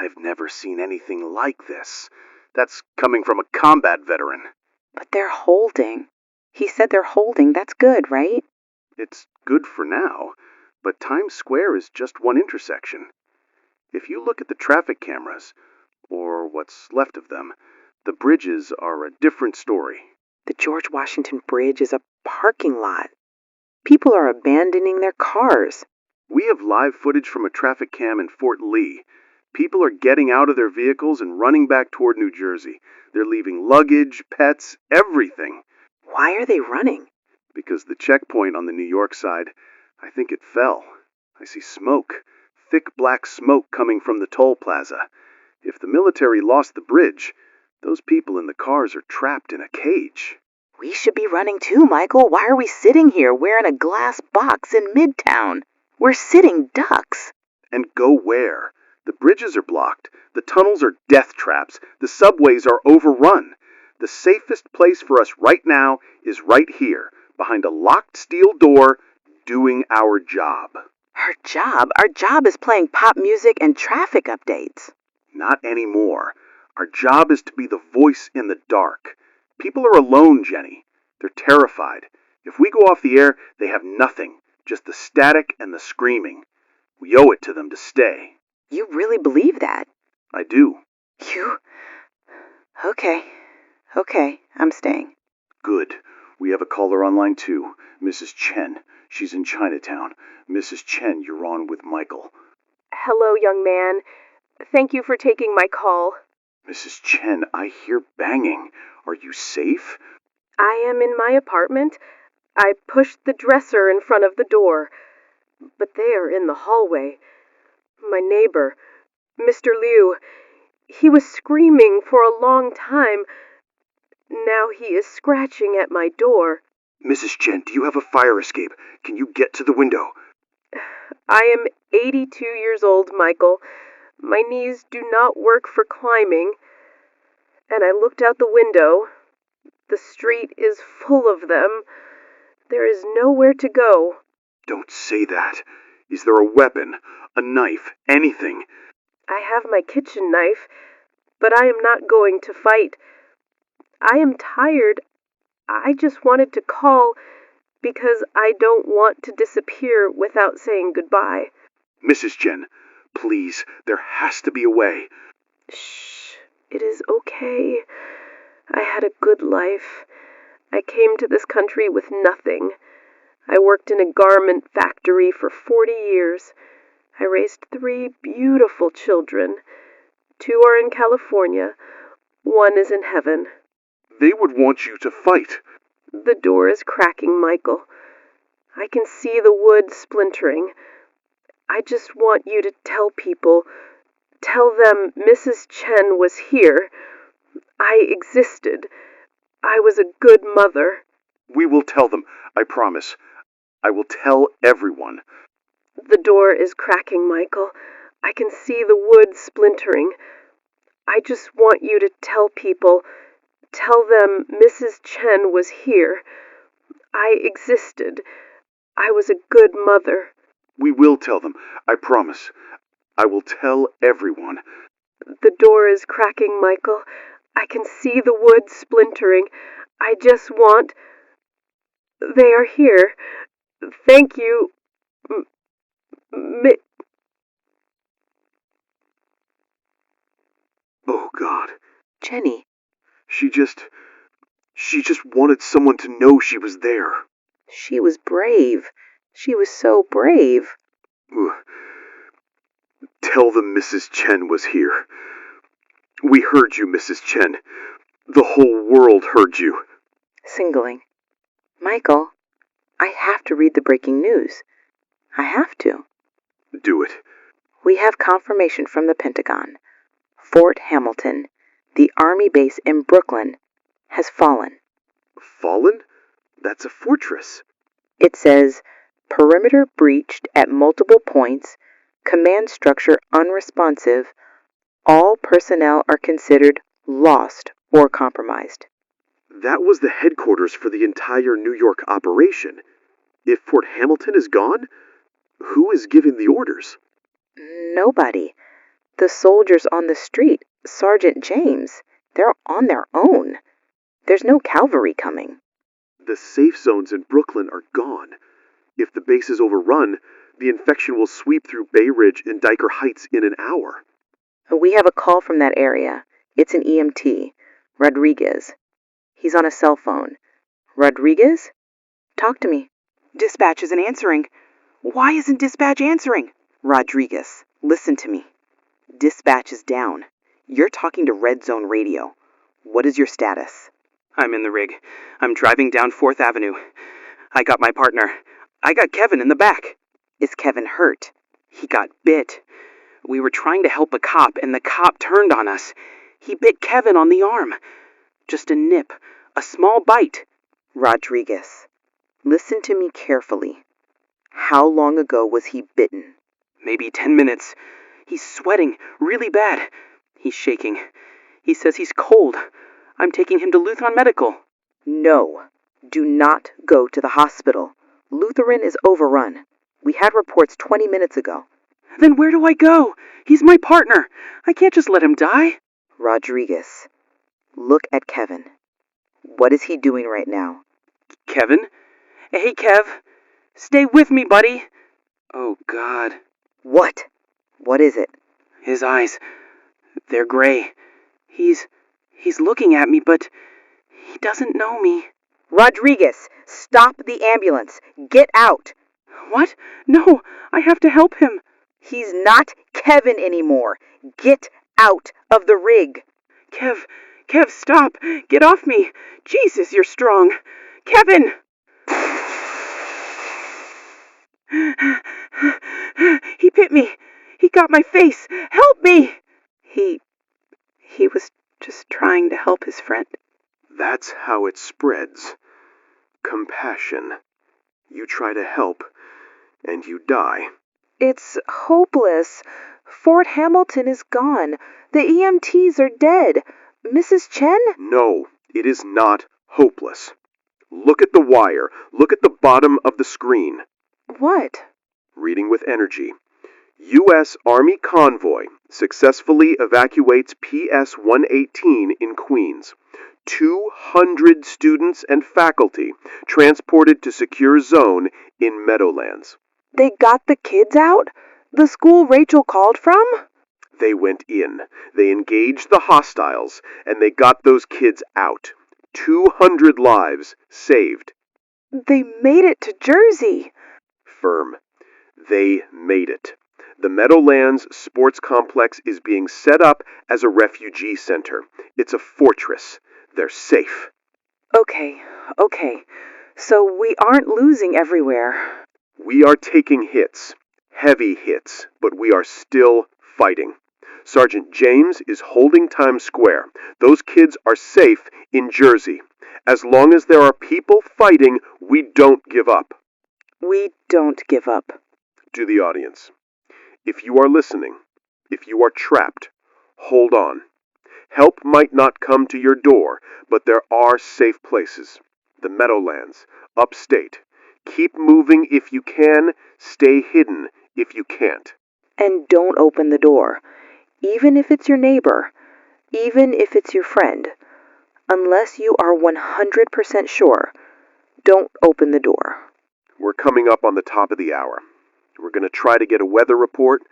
I've never seen anything like this. That's coming from a combat veteran. But they're holding. He said they're holding. That's good, right? It's good for now, but Times Square is just one intersection. If you look at the traffic cameras, or what's left of them, the bridges are a different story. The George Washington Bridge is a parking lot. People are abandoning their cars. We have live footage from a traffic cam in Fort Lee. People are getting out of their vehicles and running back toward New Jersey. They're leaving luggage, pets, everything. Why are they running? Because the checkpoint on the New York side, I think it fell. I see smoke. Thick black smoke coming from the toll plaza. If the military lost the bridge, those people in the cars are trapped in a cage. We should be running too, Michael. Why are we sitting here wearing a glass box in Midtown? We're sitting ducks. And go where? The bridges are blocked. The tunnels are death traps. The subways are overrun. The safest place for us right now is right here, behind a locked steel door, doing our job. Our job? Our job is playing pop music and traffic updates. Not anymore. Our job is to be the voice in the dark. People are alone, Jenny. They're terrified. If we go off the air, they have nothing, just the static and the screaming. We owe it to them to stay. You really believe that? I do. You? Okay, I'm staying. Good. We have a caller on line 2, Mrs. Chen. She's in Chinatown. Mrs. Chen, you're on with Michael. Hello, young man. Thank you for taking my call. Mrs. Chen, I hear banging. Are you safe? I am in my apartment. I pushed the dresser in front of the door, but they are in the hallway. My neighbor, Mr. Liu, he was screaming for a long time. Now he is scratching at my door. Mrs. Chen, do you have a fire escape? Can you get to the window? I am 82 years old, Michael. My knees do not work for climbing. And I looked out the window. The street is full of them. There is nowhere to go. Don't say that. Is there a weapon? A knife? Anything? I have my kitchen knife, but I am not going to fight. I am tired. I just wanted to call because I don't want to disappear without saying goodbye. Mrs. Chen, please, there has to be a way. Shh, it is okay. I had a good life. I came to this country with nothing. I worked in a garment factory for 40 years. I raised 3 beautiful children. 2 are in California. 1 is in heaven. They would want you to fight. The door is cracking, Michael. I can see the wood splintering. I just want you to tell people. Tell them Mrs. Chen was here. I existed. I was a good mother. We will tell them, I promise. I will tell everyone. The door is cracking, Michael. I can see the wood splintering. I just want you to tell people. Tell them Mrs. Chen was here. I existed. I was a good mother. We will tell them, I promise. I will tell everyone. The door is cracking, Michael. I can see the wood splintering. I just want. They are here. Thank you. Oh, God. Jenny. She just wanted someone to know she was there. She was brave. She was so brave. Tell them Mrs. Chen was here. We heard you, Mrs. Chen. The whole world heard you. Singling. Michael, I have to read the breaking news. I have to. Do it. We have confirmation from the Pentagon. Fort Hamilton, the Army base in Brooklyn, has fallen. Fallen? That's a fortress. It says, perimeter breached at multiple points, command structure unresponsive, all personnel are considered lost or compromised. That was the headquarters for the entire New York operation. If Fort Hamilton is gone, who is giving the orders? Nobody. The soldiers on the street, Sergeant James, they're on their own. There's no cavalry coming. The safe zones in Brooklyn are gone. If the base is overrun, the infection will sweep through Bay Ridge and Diker Heights in an hour. We have a call from that area. It's an EMT, Rodriguez. He's on a cell phone. Rodriguez? Talk to me. Dispatch isn't answering. Why isn't dispatch answering? Rodriguez, listen to me. Dispatch is down. You're talking to Red Zone Radio. What is your status? I'm in the rig. I'm driving down 4th Avenue. I got my partner. I got Kevin in the back. Is Kevin hurt? He got bit. We were trying to help a cop, and the cop turned on us. He bit Kevin on the arm. Just a nip. A small bite. Rodriguez, listen to me carefully. How long ago was he bitten? Maybe 10 minutes. He's sweating really bad. He's shaking. He says he's cold. I'm taking him to Lutheran Medical. No, do not go to the hospital. Lutheran is overrun. We had reports 20 minutes ago. Then where do I go? He's my partner. I can't just let him die. Rodriguez, look at Kevin. What is he doing right now? Kevin? Hey, Kev. Stay with me, buddy. Oh, God. What? What is it? His eyes. They're gray. He's looking at me, but he doesn't know me. Rodriguez, stop the ambulance. Get out. What? No, I have to help him. He's not Kevin anymore. Get out of the rig. Kev, stop. Get off me. Jesus, you're strong. Kevin! He bit me. He got my face. Help me! He was just trying to help his friend. That's how it spreads. compassion. You try to help, and you die. It's hopeless. Fort Hamilton is gone. The EMTs are dead. Mrs. Chen? No, it is not hopeless. Look at the wire. Look at the bottom of the screen. What? Reading with energy. U.S. Army convoy successfully evacuates PS-118 in Queens. 200 students and faculty transported to secure zone in Meadowlands. They got the kids out? The school Rachel called from? They went in. They engaged the hostiles, and they got those kids out. 200 lives saved. They made it to Jersey. Firm. They made it. The Meadowlands Sports Complex is being set up as a refugee center. It's a fortress. They're safe. Okay. So we aren't losing everywhere. We are taking hits. Heavy hits. But we are still fighting. Sergeant James is holding Times Square. Those kids are safe in Jersey. As long as there are people fighting, we don't give up. We don't give up. To the audience. If you are listening, if you are trapped, hold on. Help might not come to your door, but there are safe places. The Meadowlands, upstate. Keep moving if you can, stay hidden if you can't. And don't open the door, even if it's your neighbor, even if it's your friend. Unless you are 100% sure, don't open the door. We're coming up on the top of the hour. We're going to try to get a weather report,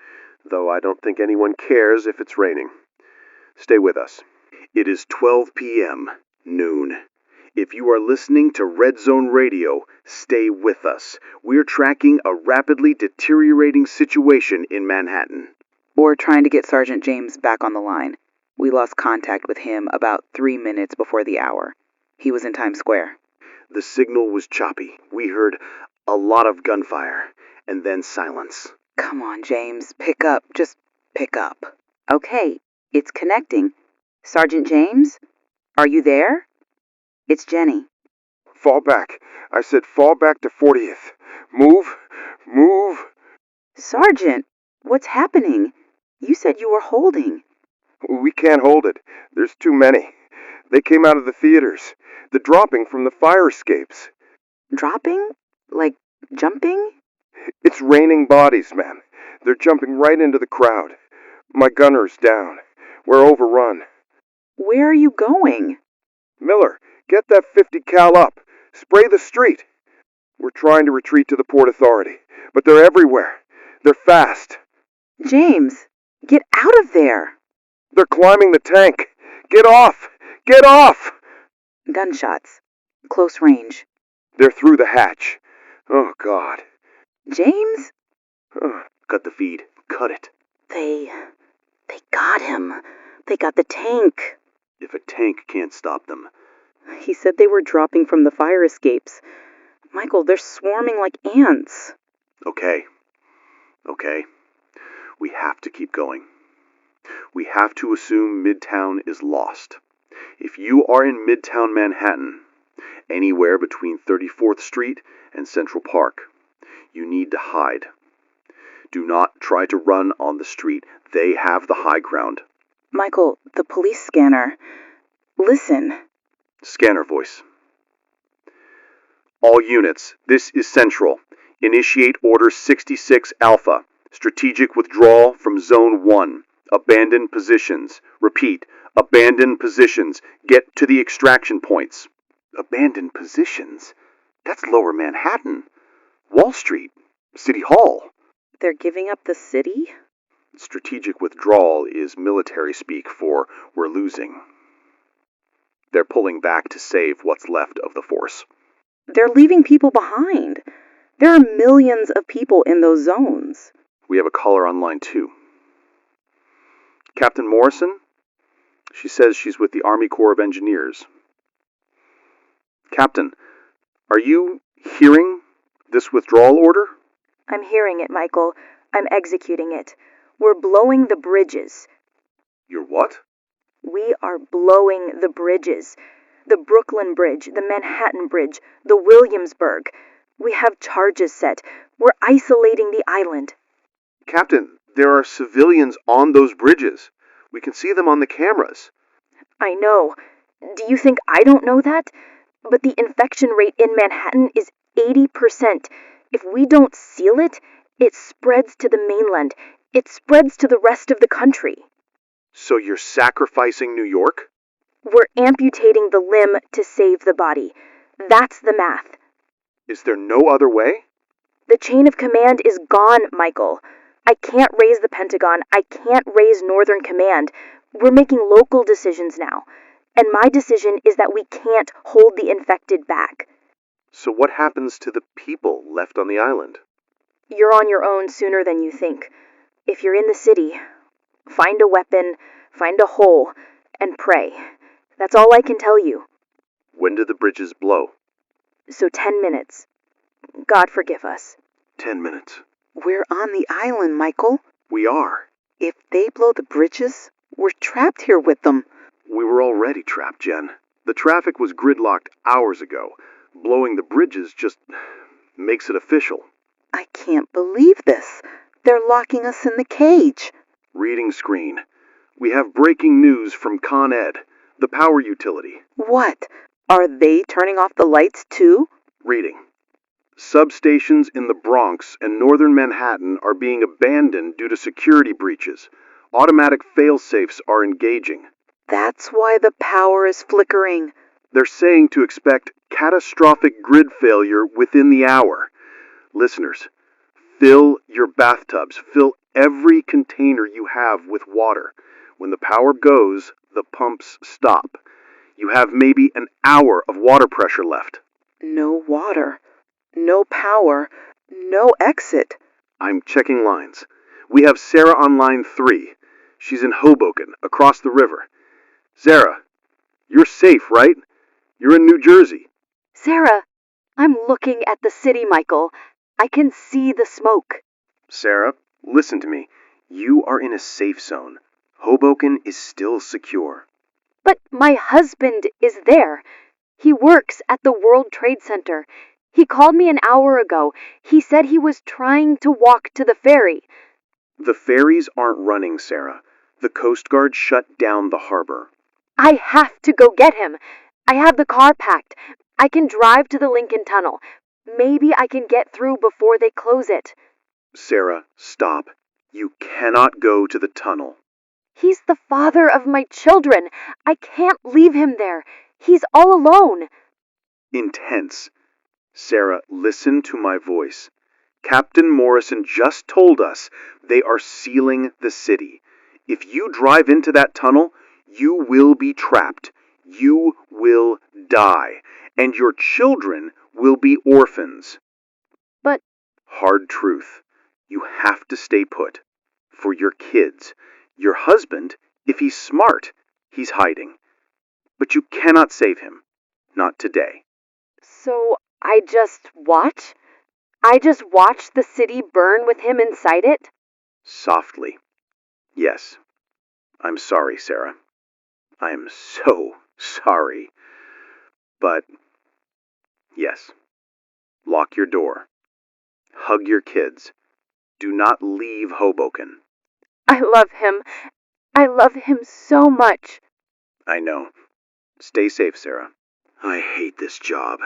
though I don't think anyone cares if it's raining. Stay with us. It is 12 p.m., noon. If you are listening to Red Zone Radio, stay with us. We're tracking a rapidly deteriorating situation in Manhattan. We're trying to get Sergeant James back on the line. We lost contact with him about 3 minutes before the hour. He was in Times Square. The signal was choppy. We heard a lot of gunfire, and then silence. Come on, James. Pick up. Just pick up. Okay, it's connecting. Sergeant James? Are you there? It's Jenny. Fall back. I said fall back to 40th. Move. Sergeant, what's happening? You said you were holding. We can't hold it. There's too many. They came out of the theaters. They're dropping from the fire escapes. Dropping? Like jumping? It's raining bodies, man. They're jumping right into the crowd. My gunner's down. We're overrun. Where are you going? Miller, get that 50 cal up. Spray the street. We're trying to retreat to the Port Authority, but they're everywhere. They're fast. James, get out of there. They're climbing the tank. Get off! Get off! Gunshots. Close range. They're through the hatch. Oh, God. James? Cut the feed. Cut it. They got him. They got the tank. If a tank can't stop them. He said they were dropping from the fire escapes. Michael, they're swarming like ants. Okay. We have to keep going. We have to assume Midtown is lost. If you are in Midtown Manhattan, anywhere between 34th Street and Central Park, you need to hide. Do not try to run on the street. They have the high ground. Michael, the police scanner. Listen. Scanner voice. All units, this is Central. Initiate Order 66 Alpha. Strategic withdrawal from Zone 1. Abandon positions. Repeat, abandon positions. Get to the extraction points. Abandon positions? That's Lower Manhattan. Wall Street. City Hall. They're giving up the city? Strategic withdrawal is military speak for we're losing. They're pulling back to save what's left of the force. They're leaving people behind. There are millions of people in those zones. We have a caller on line 2. Captain Morrison? She says she's with the Army Corps of Engineers. Captain, are you hearing this withdrawal order? I'm hearing it, Michael. I'm executing it. We're blowing the bridges. You're what? We are blowing the bridges. The Brooklyn Bridge, the Manhattan Bridge, the Williamsburg. We have charges set. We're isolating the island. Captain, there are civilians on those bridges. We can see them on the cameras. I know. Do you think I don't know that? But the infection rate in Manhattan is 80%. If we don't seal it, it spreads to the mainland. It spreads to the rest of the country. So you're sacrificing New York? We're amputating the limb to save the body. That's the math. Is there no other way? The chain of command is gone, Michael. I can't raise the Pentagon. I can't raise Northern Command. We're making local decisions now. And my decision is that we can't hold the infected back. So what happens to the people left on the island? You're on your own sooner than you think. If you're in the city, find a weapon, find a hole, and pray. That's all I can tell you. When do the bridges blow? So 10 minutes. God forgive us. 10 minutes. We're on the island, Michael. We are. If they blow the bridges, we're trapped here with them. We were already trapped, Jen. The traffic was gridlocked hours ago. Blowing the bridges just makes it official. I can't believe this. They're locking us in the cage. Reading screen. We have breaking news from Con Ed, the power utility. What? Are they turning off the lights too? Reading. Substations in the Bronx and northern Manhattan are being abandoned due to security breaches. Automatic fail-safes are engaging. That's why the power is flickering. They're saying to expect catastrophic grid failure within the hour. Listeners, fill your bathtubs. Fill every container you have with water. When the power goes, the pumps stop. You have maybe an hour of water pressure left. No water. No power. No exit. I'm checking lines. We have Sarah on line 3. She's in Hoboken, across the river. Sarah, you're safe, right? You're in New Jersey. Sarah, I'm looking at the city, Michael. I can see the smoke. Sarah, listen to me. You are in a safe zone. Hoboken is still secure. But my husband is there. He works at the World Trade Center. He called me an hour ago. He said he was trying to walk to the ferry. The ferries aren't running, Sarah. The Coast Guard shut down the harbor. I have to go get him. I have the car packed. I can drive to the Lincoln Tunnel. Maybe I can get through before they close it. Sarah, stop. You cannot go to the tunnel. He's the father of my children. I can't leave him there. He's all alone. Intense. Sarah, listen to my voice. Captain Morrison just told us they are sealing the city. If you drive into that tunnel, you will be trapped. You will die. And your children will be orphans. But... Hard truth. You have to stay put. For your kids. Your husband, if he's smart, he's hiding. But you cannot save him. Not today. So I just watch? I just watch the city burn with him inside it? Softly. Yes. I'm sorry, Sarah. I am so sorry. But, yes. Lock your door. Hug your kids. Do not leave Hoboken. I love him. I love him so much. I know. Stay safe, Sarah. I hate this job.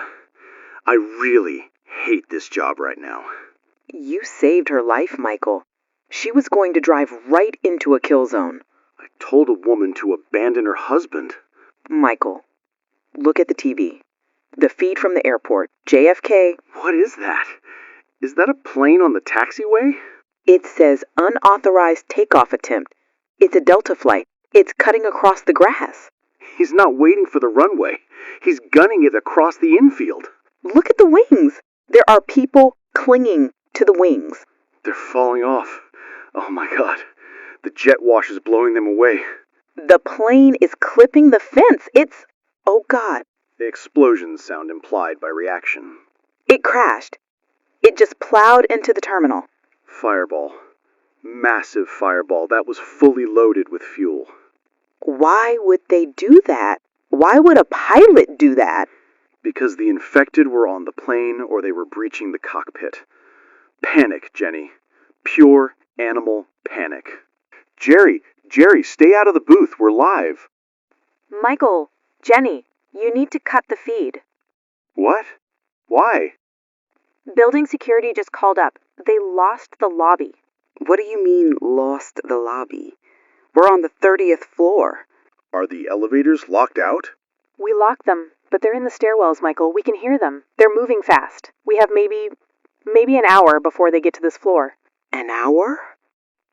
I really hate this job right now. You saved her life, Michael. She was going to drive right into a kill zone. I told a woman to abandon her husband. Michael, look at the TV. The feed from the airport. JFK. What is that? Is that a plane on the taxiway? It says unauthorized takeoff attempt. It's a Delta flight. It's cutting across the grass. He's not waiting for the runway. He's gunning it across the infield. Look at the wings. There are people clinging to the wings. They're falling off. Oh my God. The jet wash is blowing them away. The plane is clipping the fence. It's... Oh God. The explosions sound implied by reaction. It crashed. It just plowed into the terminal. Fireball. Massive fireball that was fully loaded with fuel. Why would they do that? Why would a pilot do that? Because the infected were on the plane or they were breaching the cockpit. Panic, Jenny. Pure animal panic. Jerry, stay out of the booth. We're live. Michael, Jenny, you need to cut the feed. What? Why? Building security just called up. They lost the lobby. What do you mean, lost the lobby? We're on the 30th floor. Are the elevators locked out? We locked them, but they're in the stairwells, Michael. We can hear them. They're moving fast. We have maybe an hour before they get to this floor. An hour?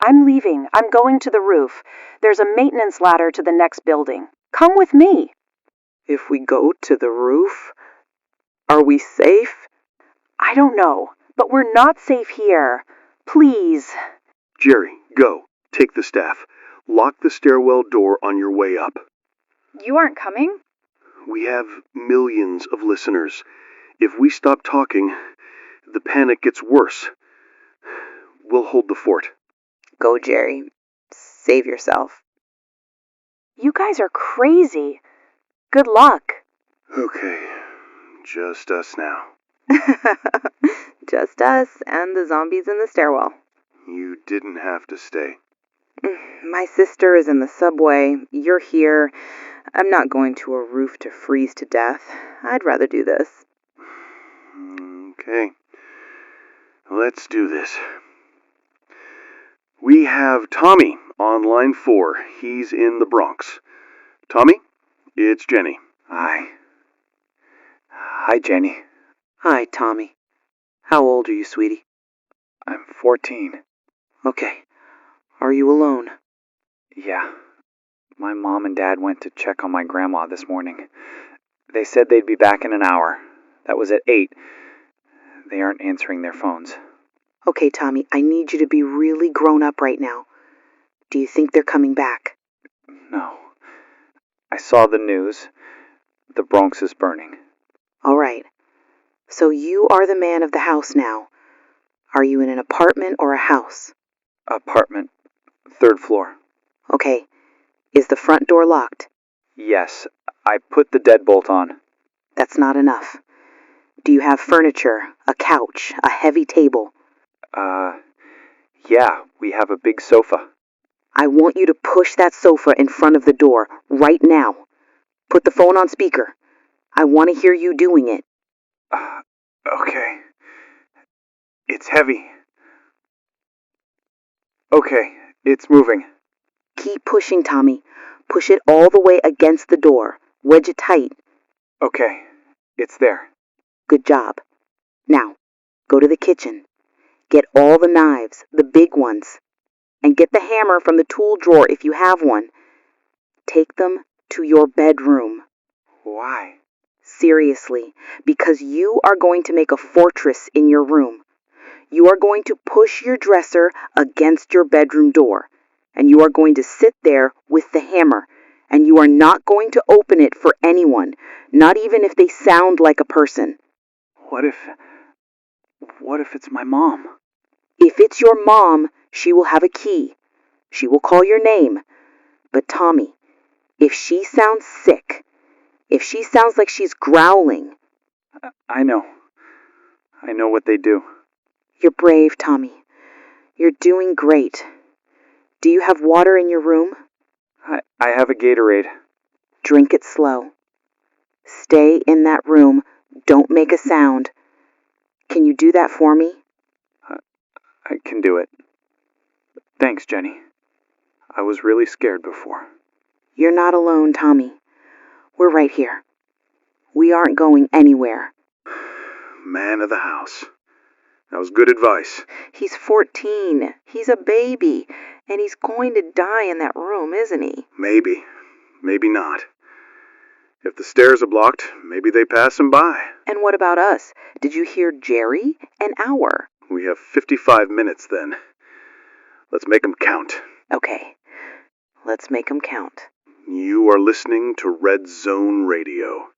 I'm leaving. I'm going to the roof. There's a maintenance ladder to the next building. Come with me. If we go to the roof, are we safe? I don't know, but we're not safe here. Please. Jerry, go. Take the staff. Lock the stairwell door on your way up. You aren't coming? We have millions of listeners. If we stop talking, the panic gets worse. We'll hold the fort. Go, Jerry. Save yourself. You guys are crazy. Good luck. Okay, just us now. Just us and the zombies in the stairwell. You didn't have to stay. My sister is in the subway. You're here. I'm not going to a roof to freeze to death. I'd rather do this. Okay. Let's do this. We have Tommy on line 4. He's in the Bronx. Tommy, it's Jenny. Hi. Hi, Jenny. Hi, Tommy. How old are you, sweetie? I'm 14. Okay. Are you alone? Yeah. My mom and dad went to check on my grandma this morning. They said they'd be back in an hour. That was at 8. They aren't answering their phones. Okay, Tommy, I need you to be really grown up right now. Do you think they're coming back? No. I saw the news. The Bronx is burning. All right. So you are the man of the house now. Are you in an apartment or a house? Apartment. 3rd floor. Okay. Is the front door locked? Yes. I put the deadbolt on. That's not enough. Do you have furniture, a couch, a heavy table? Yeah, we have a big sofa. I want you to push that sofa in front of the door right now. Put the phone on speaker. I want to hear you doing it. Okay. It's heavy. Okay, it's moving. Keep pushing, Tommy. Push it all the way against the door. Wedge it tight. Okay, it's there. Good job. Now, go to the kitchen. Get all the knives, the big ones. And get the hammer from the tool drawer if you have one. Take them to your bedroom. Why? Seriously, because you are going to make a fortress in your room. You are going to push your dresser against your bedroom door. And you are going to sit there with the hammer. And you are not going to open it for anyone, not even if they sound like a person. What if it's my mom? If it's your mom, she will have a key. She will call your name. But Tommy, if she sounds sick, if she sounds like she's growling... I know. I know what they do. You're brave, Tommy. You're doing great. Do you have water in your room? I have a Gatorade. Drink it slow. Stay in that room. Don't make a sound. Can you do that for me? I can do it. Thanks, Jenny. I was really scared before. You're not alone, Tommy. We're right here. We aren't going anywhere. Man of the house. That was good advice. He's 14. He's a baby. And he's going to die in that room, isn't he? Maybe. Maybe not. If the stairs are blocked, maybe they pass him by. And what about us? Did you hear Jerry? An hour. We have 55 minutes then. Let's make 'em count. Okay. Let's make 'em count. You are listening to Red Zone Radio,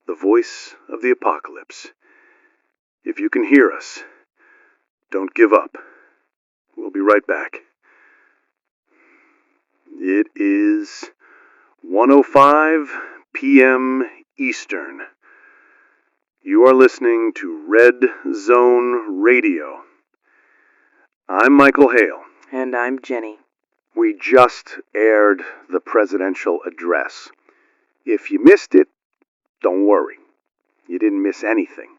the voice of the apocalypse. If you can hear us, don't give up. We'll be right back. It is 1:05 p.m. p.m. Eastern. You are listening to Red Zone Radio. I'm Michael Hale. And I'm Jenny. We just aired the presidential address. If you missed it, don't worry. You didn't miss anything.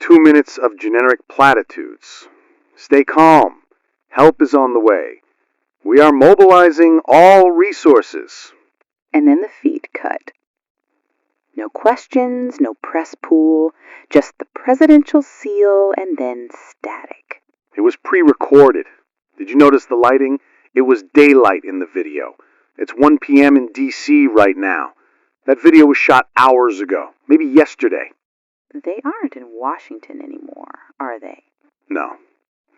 2 minutes of generic platitudes. Stay calm. Help is on the way. We are mobilizing all resources. And then the feed cut. No questions, no press pool, just the presidential seal and then static. It was pre-recorded. Did you notice the lighting? It was daylight in the video. It's 1 p.m. in D.C. right now. That video was shot hours ago, maybe yesterday. They aren't in Washington anymore, are they? No,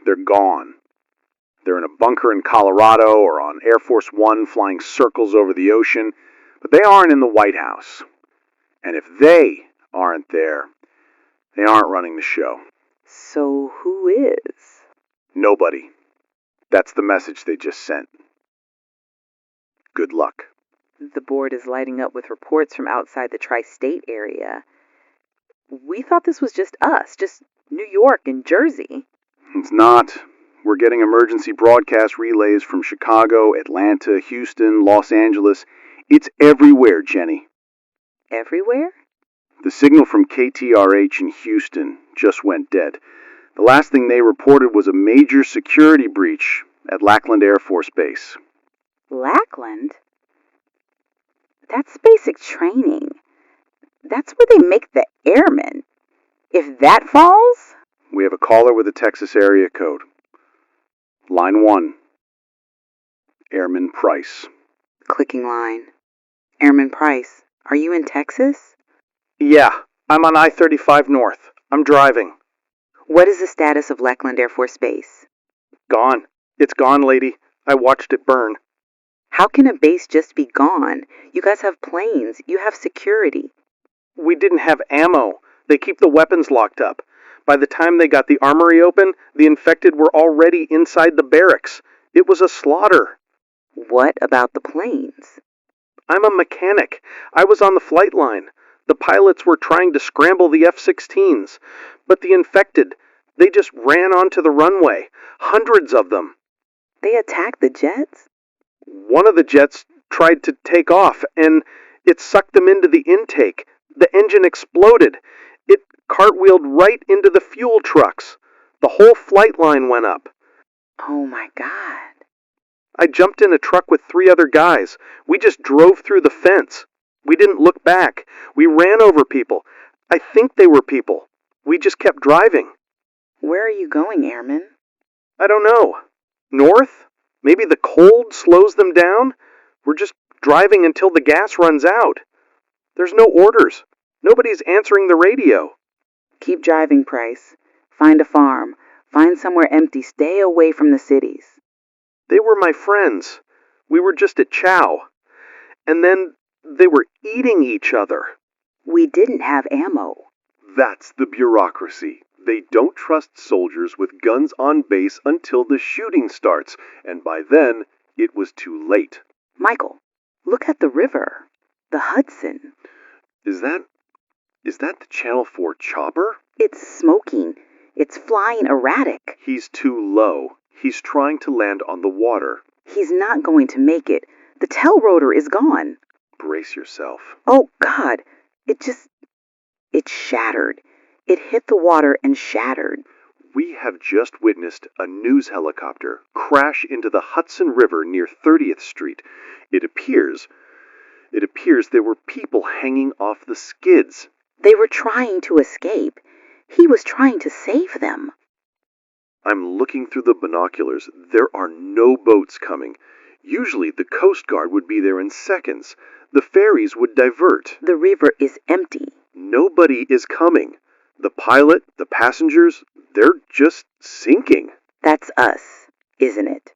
they're gone. They're in a bunker in Colorado or on Air Force One flying circles over the ocean, but they aren't in the White House. And if they aren't there, they aren't running the show. So who is? Nobody. That's the message they just sent. Good luck. The board is lighting up with reports from outside the tri-state area. We thought this was just us, just New York and Jersey. It's not. We're getting emergency broadcast relays from Chicago, Atlanta, Houston, Los Angeles. It's everywhere, Jenny. Everywhere? The signal from KTRH in Houston just went dead. The last thing they reported was a major security breach at Lackland Air Force Base. Lackland? That's basic training. That's where they make the airmen. If that falls... We have a caller with a Texas area code. Line 1. Airman Price. Clicking line. Airman Price, are you in Texas? Yeah, I'm on I-35 North. I'm driving. What is the status of Lackland Air Force Base? Gone. It's gone, lady. I watched it burn. How can a base just be gone? You guys have planes. You have security. We didn't have ammo. They keep the weapons locked up. By the time they got the armory open, the infected were already inside the barracks. It was a slaughter. What about the planes? I'm a mechanic. I was on the flight line. The pilots were trying to scramble the F-16s. But the infected, they just ran onto the runway. Hundreds of them. They attacked the jets? One of the jets tried to take off, and it sucked them into the intake. The engine exploded. It cartwheeled right into the fuel trucks. The whole flight line went up. Oh my God. I jumped in a truck with 3 other guys. We just drove through the fence. We didn't look back. We ran over people. I think they were people. We just kept driving. Where are you going, Airman? I don't know. North? Maybe the cold slows them down? We're just driving until the gas runs out. There's no orders. Nobody's answering the radio. Keep driving, Price. Find a farm. Find somewhere empty. Stay away from the cities. They were my friends. We were just at chow. And then they were eating each other. We didn't have ammo. That's the bureaucracy. They don't trust soldiers with guns on base until the shooting starts, and by then, it was too late. Michael, look at the river. The Hudson. Is that the Channel 4 chopper? It's smoking. It's flying erratic. He's too low. He's trying to land on the water. He's not going to make it. The tail rotor is gone. Brace yourself. Oh, God. It shattered. It hit the water and shattered. We have just witnessed a news helicopter crash into the Hudson River near 30th Street. It appears there were people hanging off the skids. They were trying to escape. He was trying to save them. I'm looking through the binoculars. There are no boats coming. Usually the Coast Guard would be there in seconds. The ferries would divert. The river is empty. Nobody is coming. The pilot, the passengers, they're just sinking. That's us, isn't it?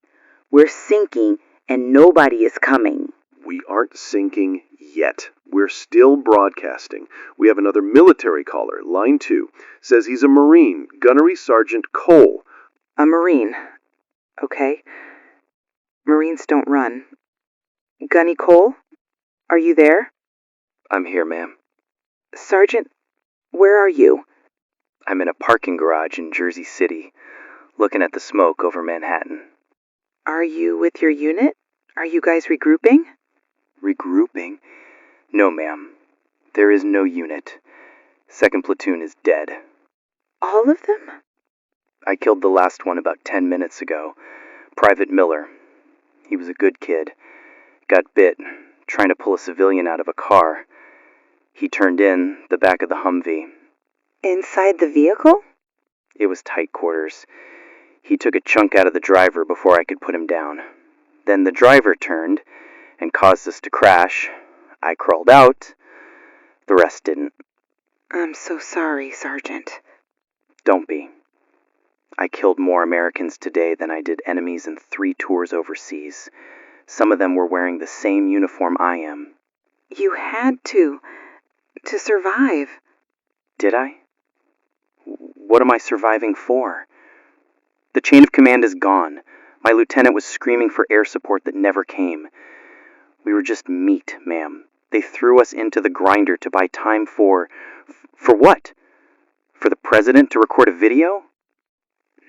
We're sinking and nobody is coming. We aren't sinking yet. We're still broadcasting. We have another military caller, line 2. Says he's a Marine, Gunnery Sergeant Cole. A Marine. Okay. Marines don't run. Gunny Cole, are you there? I'm here, ma'am. Sergeant, where are you? I'm in a parking garage in Jersey City, looking at the smoke over Manhattan. Are you with your unit? Are you guys regrouping? Regrouping? No, ma'am. There is no unit. 2nd platoon is dead. All of them? I killed the last one about 10 minutes ago. Private Miller. He was a good kid. Got bit, trying to pull a civilian out of a car. He turned in the back of the Humvee. Inside the vehicle? It was tight quarters. He took a chunk out of the driver before I could put him down. Then the driver turned and caused us to crash. I crawled out. The rest didn't. I'm so sorry, Sergeant. Don't be. I killed more Americans today than I did enemies in 3 tours overseas. Some of them were wearing the same uniform I am. You had to survive. Did I? What am I surviving for? The chain of command is gone. My lieutenant was screaming for air support that never came. We were just meat, ma'am. They threw us into the grinder to buy time for what? For the president to record a video?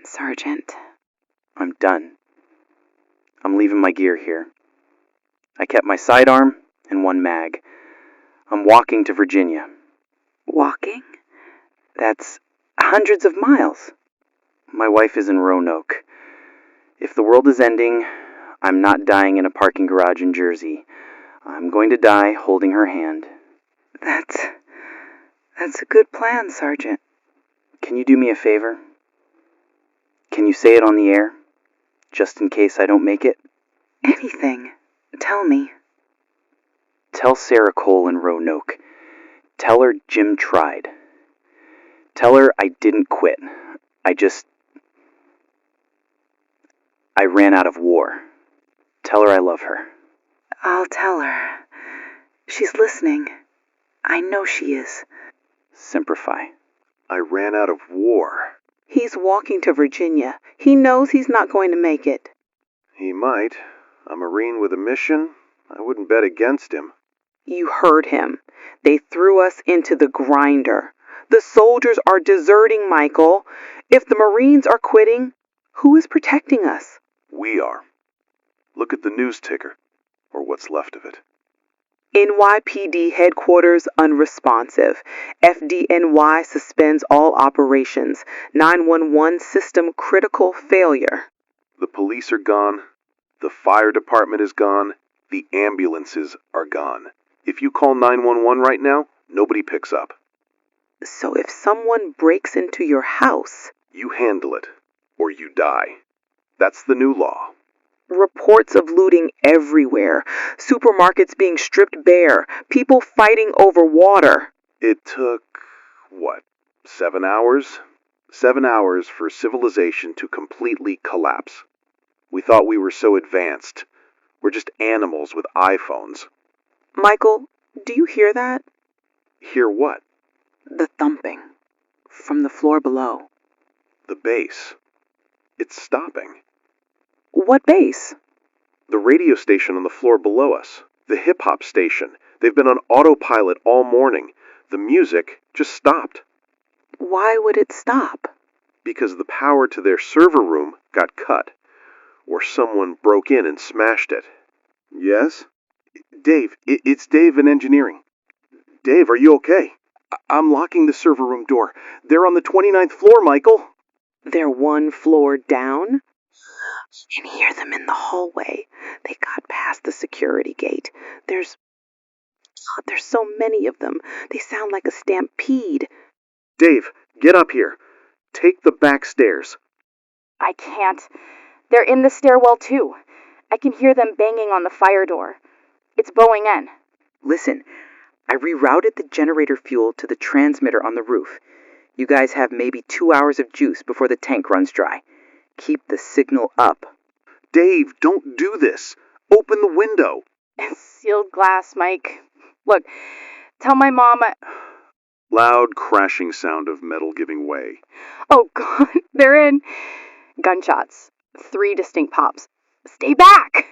Sergeant. I'm done. I'm leaving my gear here. I kept my sidearm and 1 mag. I'm walking to Virginia. Walking? That's hundreds of miles. My wife is in Roanoke. If the world is ending, I'm not dying in a parking garage in Jersey. I'm going to die holding her hand. That's a good plan, Sergeant. Can you do me a favor? Can you say it on the air? Just in case I don't make it? Anything. Tell me. Tell Sarah Cole in Roanoke. Tell her Jim tried. Tell her I didn't quit. I ran out of war. Tell her I love her. I'll tell her. She's listening. I know she is. Simplify. I ran out of war. He's walking to Virginia. He knows he's not going to make it. He might. A Marine with a mission? I wouldn't bet against him. You heard him. They threw us into the grinder. The soldiers are deserting, Michael. If the Marines are quitting, who is protecting us? We are. Look at the news ticker, or what's left of it. NYPD headquarters unresponsive. FDNY suspends all operations. 911 system critical failure. The police are gone. The fire department is gone. The ambulances are gone. If you call 911 right now, nobody picks up. So if someone breaks into your house, you handle it, or you die. That's the new law. Reports of looting everywhere. Supermarkets being stripped bare. People fighting over water. It took, 7 hours? 7 hours for civilization to completely collapse. We thought we were so advanced. We're just animals with iPhones. Michael, do you hear that? Hear what? The thumping. From the floor below. The bass. It's stopping. What bass? The radio station on the floor below us. The hip-hop station. They've been on autopilot all morning. The music just stopped. Why would it stop? Because the power to their server room got cut. Or someone broke in and smashed it. Yes? Dave, it's Dave in engineering. Dave, are you okay? I'm locking the server room door. They're on the 29th floor, Michael. They're 1 floor down? You can hear them in the hallway. They got past the security gate. There's so many of them. They sound like a stampede. Dave, get up here. Take the back stairs. I can't. They're in the stairwell, too. I can hear them banging on the fire door. It's bowing in. Listen, I rerouted the generator fuel to the transmitter on the roof. You guys have maybe 2 hours of juice before the tank runs dry. Keep the signal up. Dave, don't do this. Open the window. It's sealed glass, Mike. Look, tell my mom Loud crashing sound of metal giving way. Oh, God, they're in. Gunshots. 3 distinct pops. Stay back!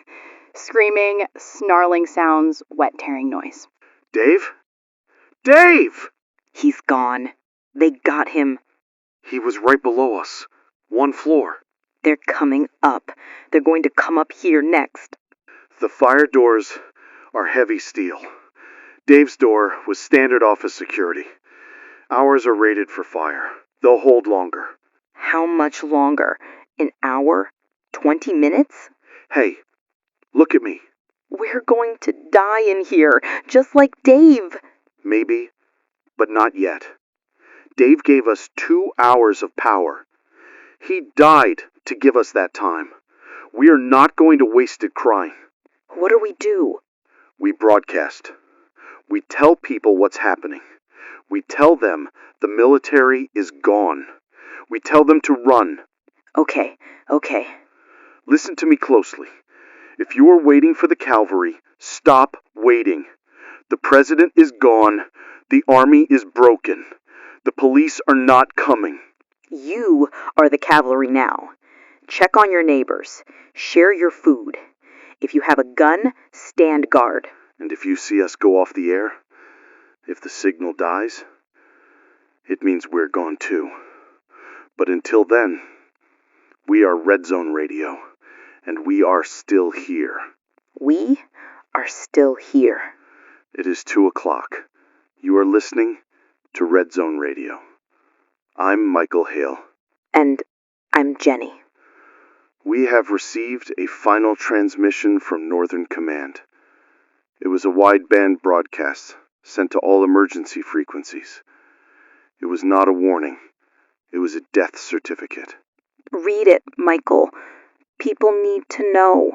Screaming, snarling sounds, wet tearing noise. Dave? Dave! He's gone. They got him. He was right below us. 1 floor. They're coming up. They're going to come up here next. The fire doors are heavy steel. Dave's door was standard office security. Ours are rated for fire. They'll hold longer. How much longer? An hour? 20 minutes? Hey, look at me. We're going to die in here, just like Dave. Maybe, but not yet. Dave gave us 2 hours of power. He died to give us that time. We are not going to waste it crying. What do we do? We broadcast. We tell people what's happening. We tell them the military is gone. We tell them to run. Okay. Listen to me closely. If you are waiting for the cavalry, stop waiting. The president is gone. The army is broken. The police are not coming. You are the cavalry now. Check on your neighbors. Share your food. If you have a gun, stand guard. And if you see us go off the air, if the signal dies, it means we're gone too. But until then, we are Red Zone Radio, and we are still here. We are still here. It is 2 o'clock. You are listening to Red Zone Radio. I'm Michael Hale. And I'm Jenny. We have received a final transmission from Northern Command. It was a wideband broadcast sent to all emergency frequencies. It was not a warning. It was a death certificate. Read it, Michael. People need to know.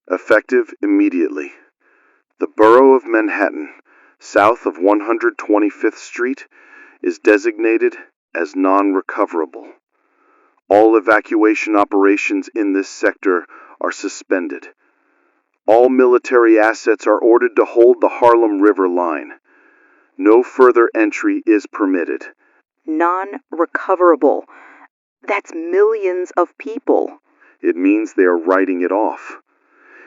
Effective immediately. The borough of Manhattan, south of 125th Street, is designated as non-recoverable. All evacuation operations in this sector are suspended. All military assets are ordered to hold the Harlem River line. No further entry is permitted. Non-recoverable. That's millions of people. It means they are writing it off.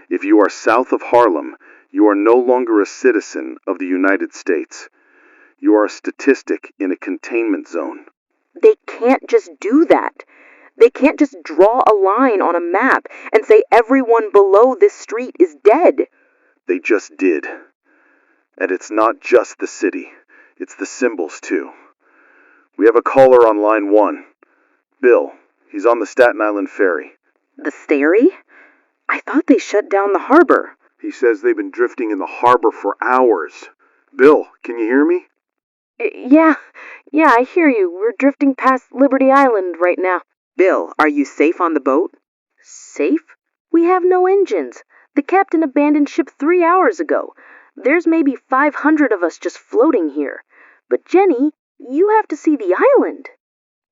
If you are south of Harlem, you are no longer a citizen of the United States. You are a statistic in a containment zone. They can't just do that. They can't just draw a line on a map and say everyone below this street is dead. They just did. And it's not just the city. It's the symbols, too. We have a caller on line 1. Bill. He's on the Staten Island ferry. The Stary? I thought they shut down the harbor. He says they've been drifting in the harbor for hours. Bill, can you hear me? Yeah, I hear you. We're drifting past Liberty Island right now. Bill, are you safe on the boat? Safe? We have no engines. The captain abandoned ship 3 hours ago. There's maybe 500 of us just floating here. But Jenny, you have to see the island.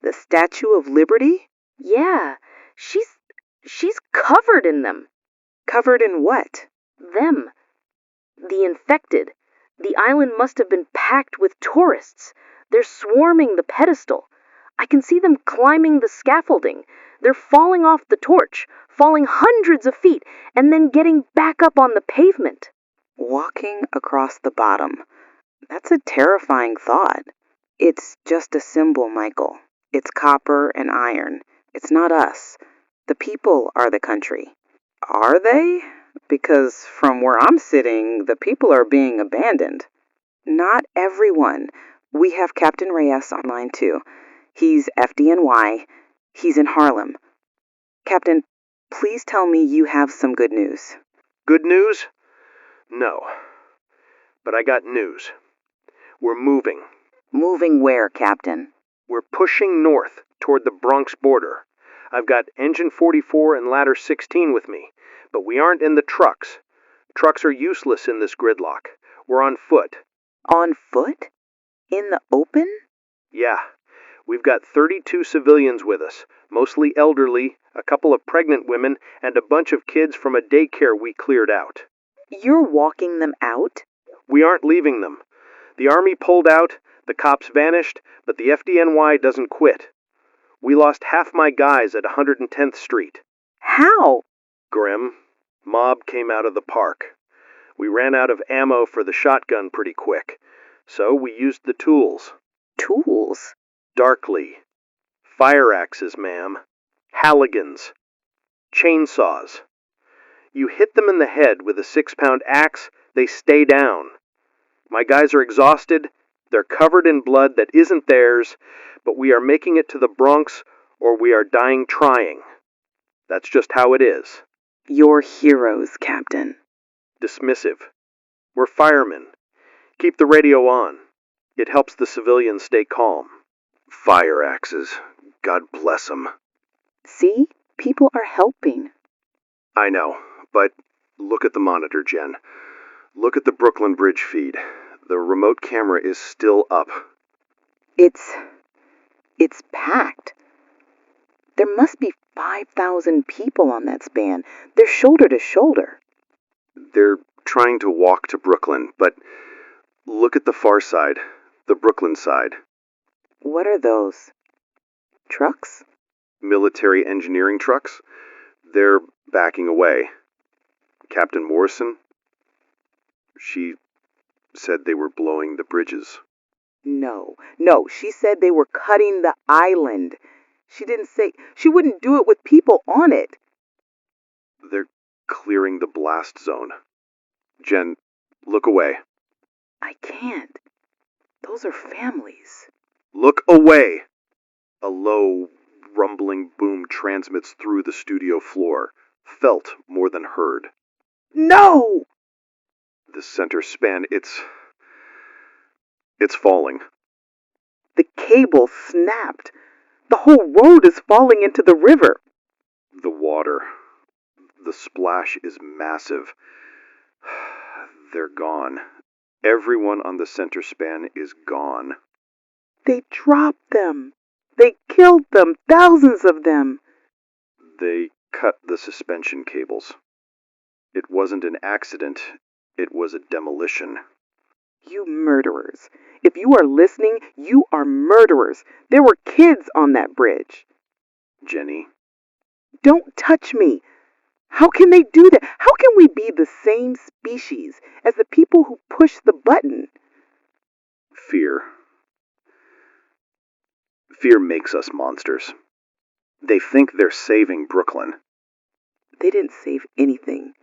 The Statue of Liberty? Yeah, she's covered in them. Covered in what? Them. The infected. The island must have been packed with tourists. They're swarming the pedestal. I can see them climbing the scaffolding. They're falling off the torch, falling hundreds of feet, and then getting back up on the pavement. Walking across the bottom. That's a terrifying thought. It's just a symbol, Michael. It's copper and iron. It's not us. The people are the country. Are they? Because from where I'm sitting, the people are being abandoned. Not everyone. We have Captain Reyes on line 2. He's FDNY. He's in Harlem. Captain, please tell me you have some good news. Good news? No. But I got news. We're moving. Moving where, Captain? We're pushing north toward the Bronx border. I've got Engine 44 and Ladder 16 with me, but we aren't in the trucks. Trucks are useless in this gridlock. We're on foot. On foot? In the open? Yeah. We've got 32 civilians with us, mostly elderly, a couple of pregnant women, and a bunch of kids from a daycare we cleared out. You're walking them out? We aren't leaving them. The army pulled out, the cops vanished, but the FDNY doesn't quit. We lost half my guys at 110th Street. How? Grim. Mob came out of the park. We ran out of ammo for the shotgun pretty quick. So we used the tools. Tools? Darkly. Fire axes, ma'am. Halligans. Chainsaws. You hit them in the head with a 6-pound axe, they stay down. My guys are exhausted, they're covered in blood that isn't theirs, but we are making it to the Bronx or we are dying trying. That's just how it is. You're heroes, Captain. Dismissive. We're firemen. Keep the radio on. It helps the civilians stay calm. Fire axes. God bless 'em. See? People are helping. I know, but look at the monitor, Jen. Look at the Brooklyn Bridge feed. The remote camera is still up. It's packed. There must be 5,000 people on that span. They're shoulder to shoulder. They're trying to walk to Brooklyn, but look at the far side, the Brooklyn side. What are those? Trucks? Military engineering trucks. They're backing away. Captain Morrison, she said they were blowing the bridges. No, she said they were cutting the island. She didn't say she wouldn't do it with people on it. They're clearing the blast zone. Jen, look away. I can't. Those are families. Look away! A low, rumbling boom transmits through the studio floor, felt more than heard. No! The center span, it's falling. The cable snapped. The whole road is falling into the river. The water. The splash is massive. They're gone. Everyone on the center span is gone. They dropped them. They killed them, thousands of them. They cut the suspension cables. It wasn't an accident. It was a demolition. You murderers. If you are listening, you are murderers. There were kids on that bridge. Jenny. Don't touch me. How can they do that? How can we be the same species as the people who push the button? Fear. Fear makes us monsters. They think they're saving Brooklyn. They didn't save anything.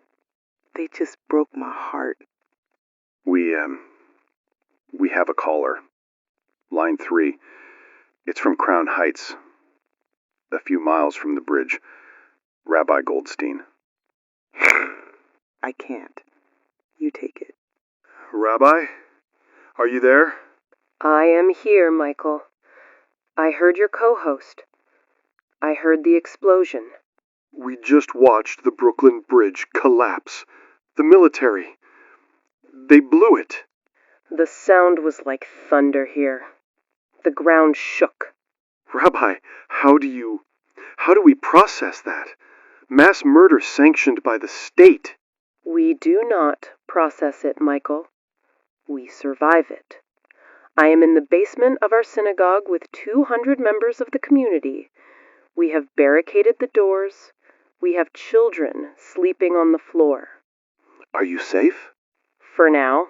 They just broke my heart. We have a caller. Line 3. It's from Crown Heights. A few miles from the bridge. Rabbi Goldstein. I can't. You take it. Rabbi? Are you there? I am here, Michael. I heard your co-host. I heard the explosion. We just watched the Brooklyn Bridge collapse. The military. They blew it. The sound was like thunder here. The ground shook. Rabbi, how do we process that? Mass murder sanctioned by the state. We do not process it, Michael. We survive it. I am in the basement of our synagogue with 200 members of the community. We have barricaded the doors. We have children sleeping on the floor. Are you safe? For now.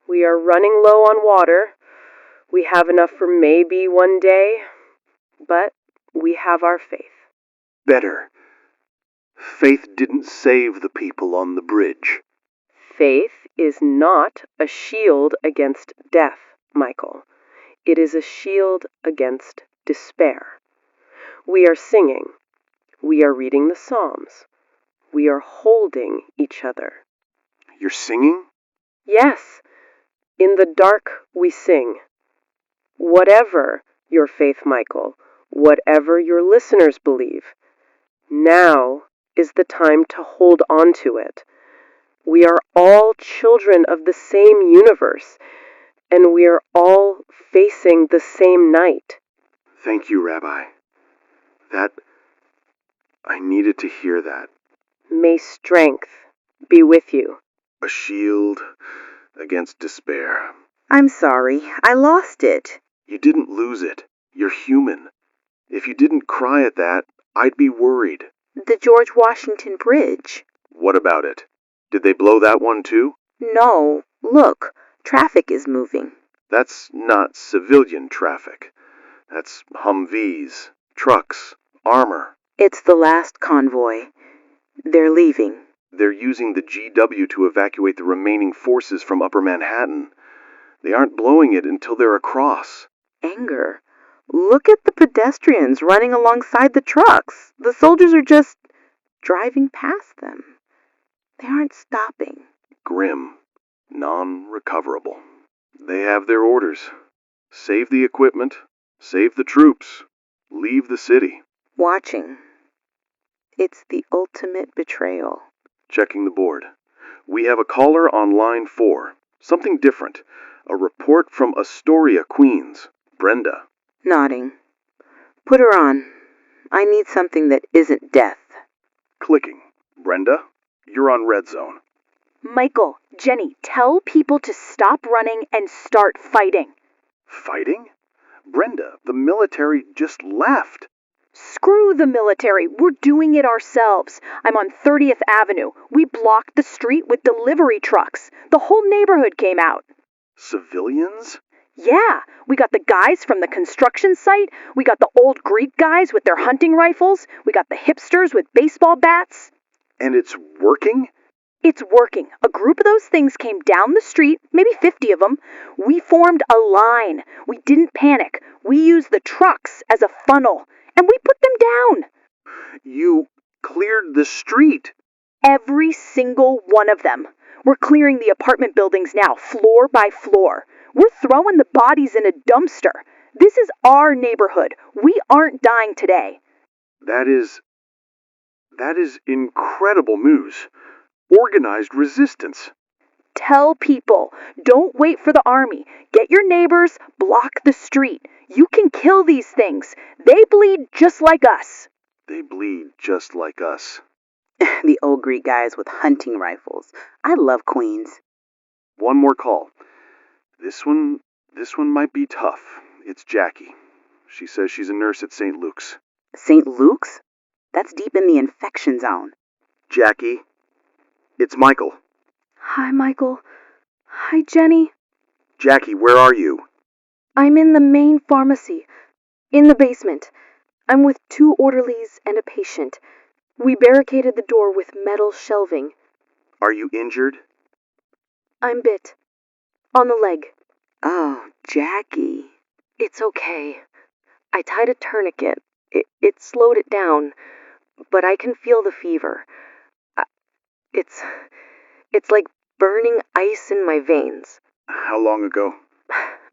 We are running low on water. We have enough for maybe one day, but we have our faith. Better. Faith didn't save the people on the bridge. Faith is not a shield against death, Michael. It is a shield against despair. We are singing. We are reading the Psalms. We are holding each other. You're singing? Yes. In the dark we sing. Whatever your faith, Michael, whatever your listeners believe, now is the time to hold on to it. We are all children of the same universe, and we are all facing the same night. Thank you, Rabbi. I needed to hear that. May strength be with you. A shield against despair. I'm sorry. I lost it. You didn't lose it. You're human. If you didn't cry at that, I'd be worried. The George Washington Bridge. What about it? Did they blow that one too? No. Look. Traffic is moving. That's not civilian traffic. That's Humvees, trucks, armor. It's the last convoy. They're leaving. They're using the GW to evacuate the remaining forces from Upper Manhattan. They aren't blowing it until they're across. Anger. Look at the pedestrians running alongside the trucks. The soldiers are just driving past them. They aren't stopping. Grim. Non-recoverable. They have their orders. Save the equipment. Save the troops. Leave the city. Watching. It's the ultimate betrayal. Checking the board. We have a caller on line 4. Something different. A report from Astoria, Queens. Brenda. Nodding. Put her on. I need something that isn't death. Clicking. Brenda, you're on Red Zone. Michael, Jenny, tell people to stop running and start fighting. Fighting? Brenda, the military just left. Screw the military. We're doing it ourselves. I'm on 30th Avenue. We blocked the street with delivery trucks. The whole neighborhood came out. Civilians? Yeah, we got the guys from the construction site. We got the old Greek guys with their hunting rifles. We got the hipsters with baseball bats. And it's working? It's working. A group of those things came down the street, maybe 50 of them. We formed a line. We didn't panic. We used the trucks as a funnel. And we put them down. You cleared the street. Every single one of them. We're clearing the apartment buildings now, floor by floor. We're throwing the bodies in a dumpster. This is our neighborhood. We aren't dying today. That is incredible news. Organized resistance. Tell people, don't wait for the army. Get your neighbors, block the street. You can kill these things. They bleed just like us. They bleed just like us. The old Greek guys with hunting rifles. I love Queens. One more call. This one might be tough. It's Jackie. She says she's a nurse at St. Luke's. St. Luke's? That's deep in the infection zone. Jackie, it's Michael. Hi, Michael. Hi, Jenny. Jackie, where are you? I'm in the main pharmacy, in the basement. I'm with 2 orderlies and a patient. We barricaded the door with metal shelving. Are you injured? I'm bit. On the leg. Oh, Jackie. It's okay. I tied a tourniquet. It slowed it down, but I can feel the fever. It's like burning ice in my veins. How long ago?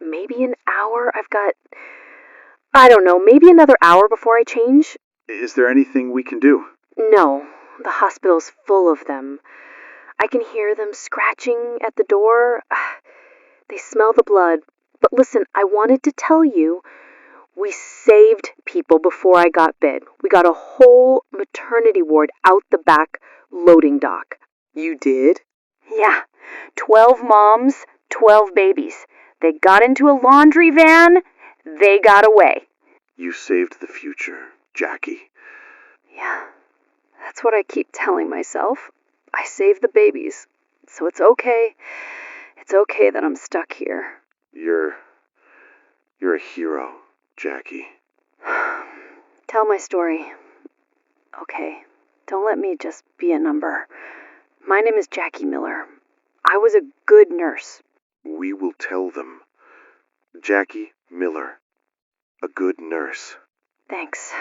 Maybe an hour. I don't know, maybe another hour before I change. Is there anything we can do? No, the hospital's full of them. I can hear them scratching at the door. They smell the blood. But listen, I wanted to tell you, we saved people before I got bit. We got a whole maternity ward out the back loading dock. You did? Yeah, 12 moms, 12 babies. They got into a laundry van. They got away. You saved the future, Jackie. Yeah, that's what I keep telling myself. I saved the babies, so it's okay. It's okay that I'm stuck here. You're a hero, Jackie. Tell my story. Okay, don't let me just be a number. My name is Jackie Miller. I was a good nurse. We will tell them. Jackie Miller, a good nurse. Thanks.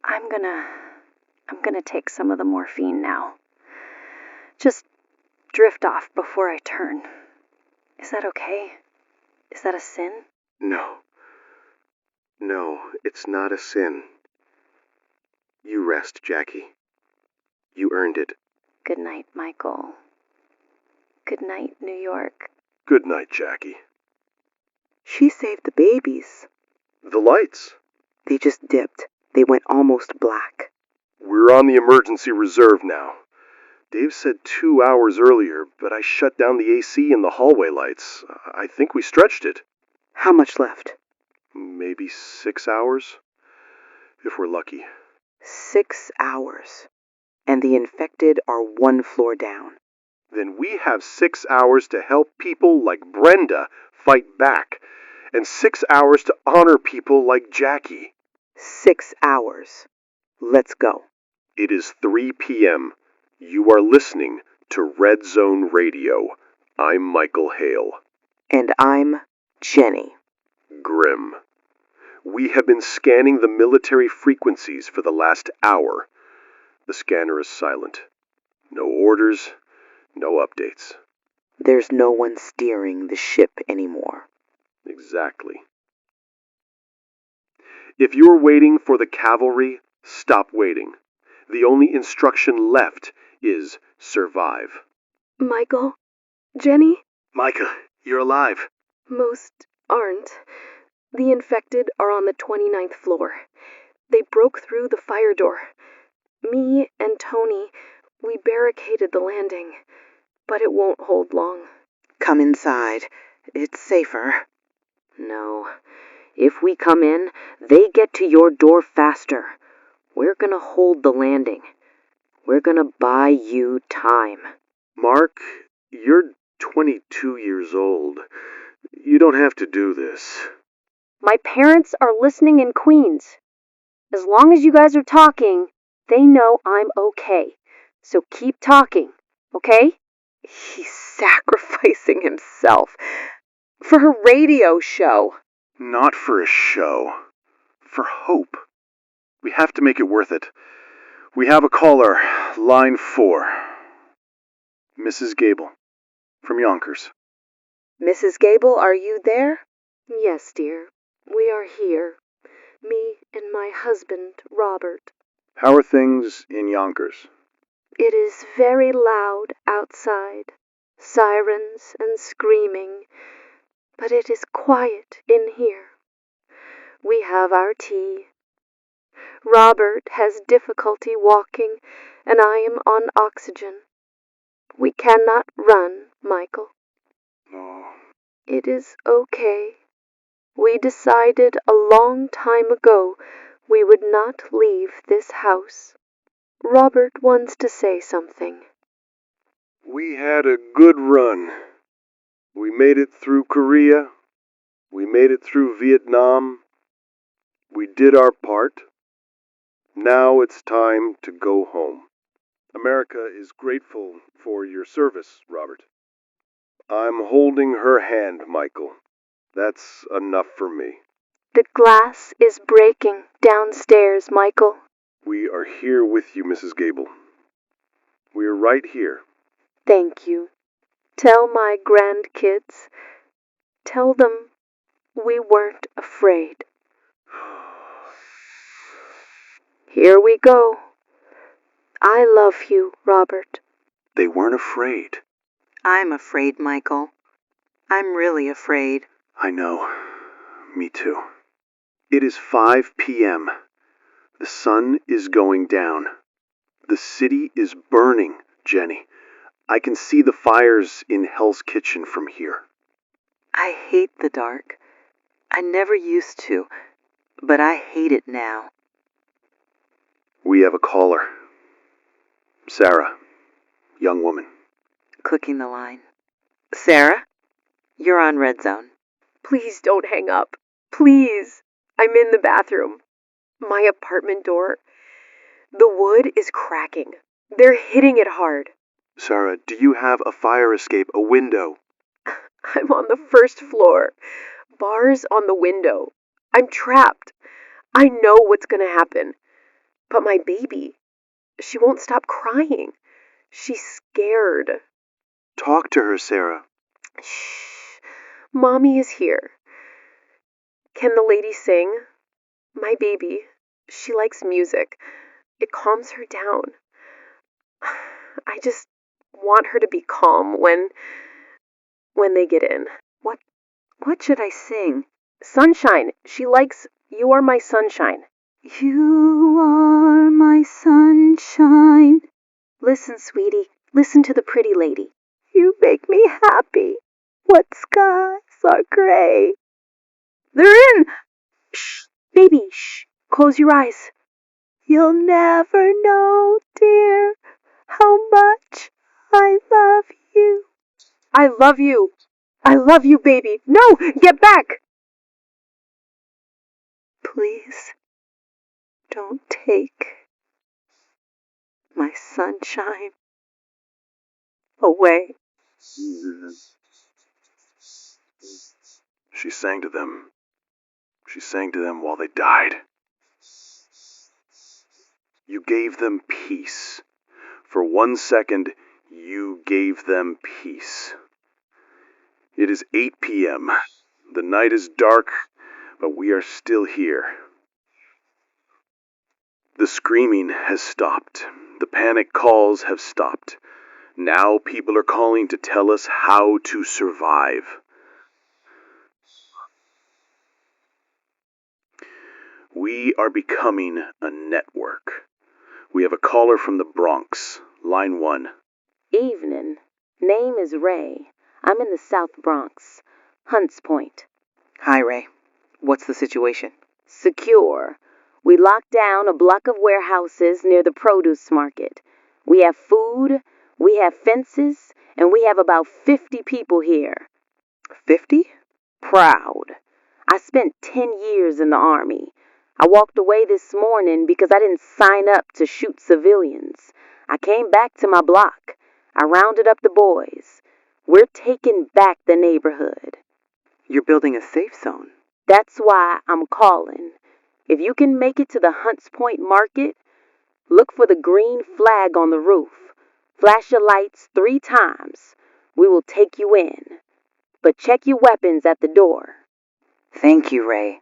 I'm gonna take some of the morphine now. Just drift off before I turn. Is that okay? Is that a sin? No. No, it's not a sin. You rest, Jackie. You earned it. Good night, Michael. Good night, New York. Good night, Jackie. She saved the babies. The lights. They just dipped. They went almost black. We're on the emergency reserve now. Dave said 2 hours earlier, but I shut down the AC and the hallway lights. I think we stretched it. How much left? Maybe 6 hours? If we're lucky. 6 hours. And the infected are 1 floor down. Then we have 6 hours to help people like Brenda fight back, and 6 hours to honor people like Jackie. 6 hours. Let's go. It is 3 p.m. You are listening to Red Zone Radio. I'm Michael Hale. And I'm Jenny. Grim. We have been scanning the military frequencies for the last hour. The scanner is silent. No orders, no updates. There's no one steering the ship anymore. Exactly. If you're waiting for the cavalry, stop waiting. The only instruction left is survive. Michael? Jenny? Micah, you're alive. Most aren't. The infected are on the 29th floor. They broke through the fire door. Me and Tony, we barricaded the landing, but it won't hold long. Come inside. It's safer. No. If we come in, they get to your door faster. We're gonna hold the landing. We're gonna buy you time. Mark, you're 22 years old. You don't have to do this. My parents are listening in Queens. As long as you guys are talking, they know I'm okay. So keep talking, okay? He's sacrificing himself for her radio show. Not for a show. For hope. We have to make it worth it. We have a caller, line 4. Mrs. Gable, from Yonkers. Mrs. Gable, are you there? Yes, dear. We are here. Me and my husband, Robert. How are things in Yonkers? It is very loud outside. Sirens and screaming. But it is quiet in here. We have our tea. Robert has difficulty walking, and I am on oxygen. We cannot run, Michael. Oh. It is okay. We decided a long time ago we would not leave this house. Robert wants to say something. We had a good run. We made it through Korea. We made it through Vietnam. We did our part. Now it's time to go home. America is grateful for your service, Robert. I'm holding her hand, Michael. That's enough for me. The glass is breaking downstairs, Michael. We are here with you, Mrs. Gable. We are right here. Thank you. Tell my grandkids. Tell them we weren't afraid. Here we go. I love you, Robert. They weren't afraid. I'm afraid, Michael. I'm really afraid. I know. Me too. It is 5 p.m. The sun is going down. The city is burning, Jenny. I can see the fires in Hell's Kitchen from here. I hate the dark. I never used to, but I hate it now. We have a caller. Sarah, young woman. Clicking the line. Sarah, you're on Red Zone. Please don't hang up. Please. I'm in the bathroom. My apartment door. The wood is cracking. They're hitting it hard. Sarah, do you have a fire escape, a window? I'm on the first floor. Bars on the window. I'm trapped. I know what's going to happen. But my baby, she won't stop crying. She's scared. Talk to her, Sarah. Shh. Mommy is here. Can the lady sing? My baby, she likes music. It calms her down. I just want her to be calm when they get in. What should I sing? Sunshine. She likes You Are My Sunshine. You are my sunshine. Listen, sweetie. Listen to the pretty lady. You make me happy. What skies are gray. They're in! Shh, baby, shh. Close your eyes. You'll never know, dear, how much I love I love you. I love you, baby. No, get back. Please don't take my sunshine away. She sang to them. She sang to them while they died. You gave them peace. For 1 second, you gave them peace. It is 8 p.m. The night is dark, but we are still here. The screaming has stopped. The panic calls have stopped. Now people are calling to tell us how to survive. We are becoming a network. We have a caller from the Bronx, line 1. Evening. Name is Ray. I'm in the South Bronx. Hunts Point. Hi, Ray. What's the situation? Secure. We locked down a block of warehouses near the produce market. We have food, we have fences, and we have about 50 people here. 50? Proud. I spent 10 years in the Army. I walked away this morning because I didn't sign up to shoot civilians. I came back to my block. I rounded up the boys. We're taking back the neighborhood. You're building a safe zone. That's why I'm calling. If you can make it to the Hunts Point Market, look for the green flag on the roof. Flash your lights 3 times. We will take you in. But check your weapons at the door. Thank you, Ray.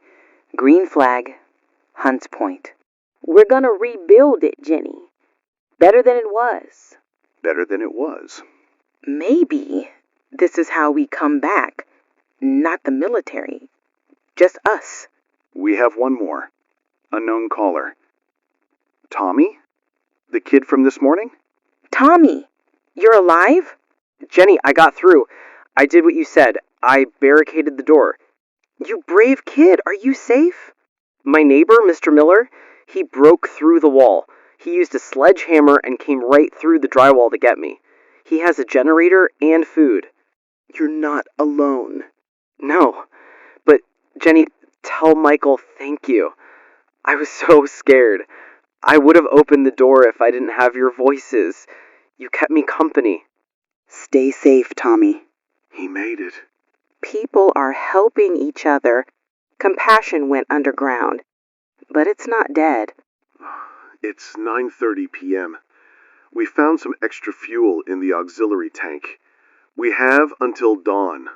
Green flag, Hunts Point. We're gonna rebuild it, Jenny. Better than it was. Better than it was. Maybe this is how we come back. Not the military. Just us. We have one more. Unknown caller. Tommy? The kid from this morning? Tommy, you're alive? Jenny, I got through. I did what you said. I barricaded the door. You brave kid, are you safe? My neighbor, Mr. Miller, he broke through the wall. He used a sledgehammer and came right through the drywall to get me. He has a generator and food. You're not alone. No, but Jenny, tell Michael thank you. I was so scared. I would have opened the door if I didn't have your voices. You kept me company. Stay safe, Tommy. He made it. People are helping each other. Compassion went underground, but it's not dead. It's 9:30 p.m. We found some extra fuel in the auxiliary tank. We have until dawn.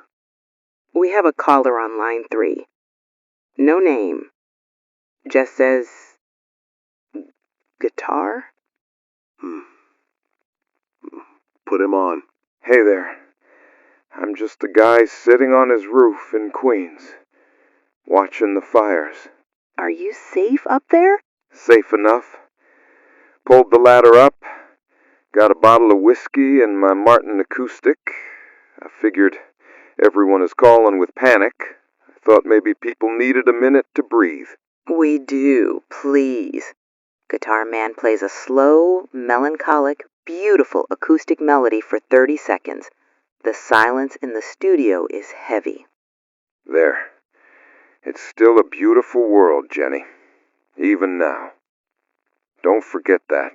We have a caller on line 3. No name. Just says... guitar? Put him on. Hey there. I'm just a guy sitting on his roof in Queens, watching the fires. Are you safe up there? Safe enough. Pulled the ladder up, got a bottle of whiskey and my Martin acoustic. I figured everyone is calling with panic. I thought maybe people needed a minute to breathe. We do, please. Guitar Man plays a slow, melancholic, beautiful acoustic melody for 30 seconds. The silence in the studio is heavy. There. It's still a beautiful world, Jenny. Even now. Don't forget that.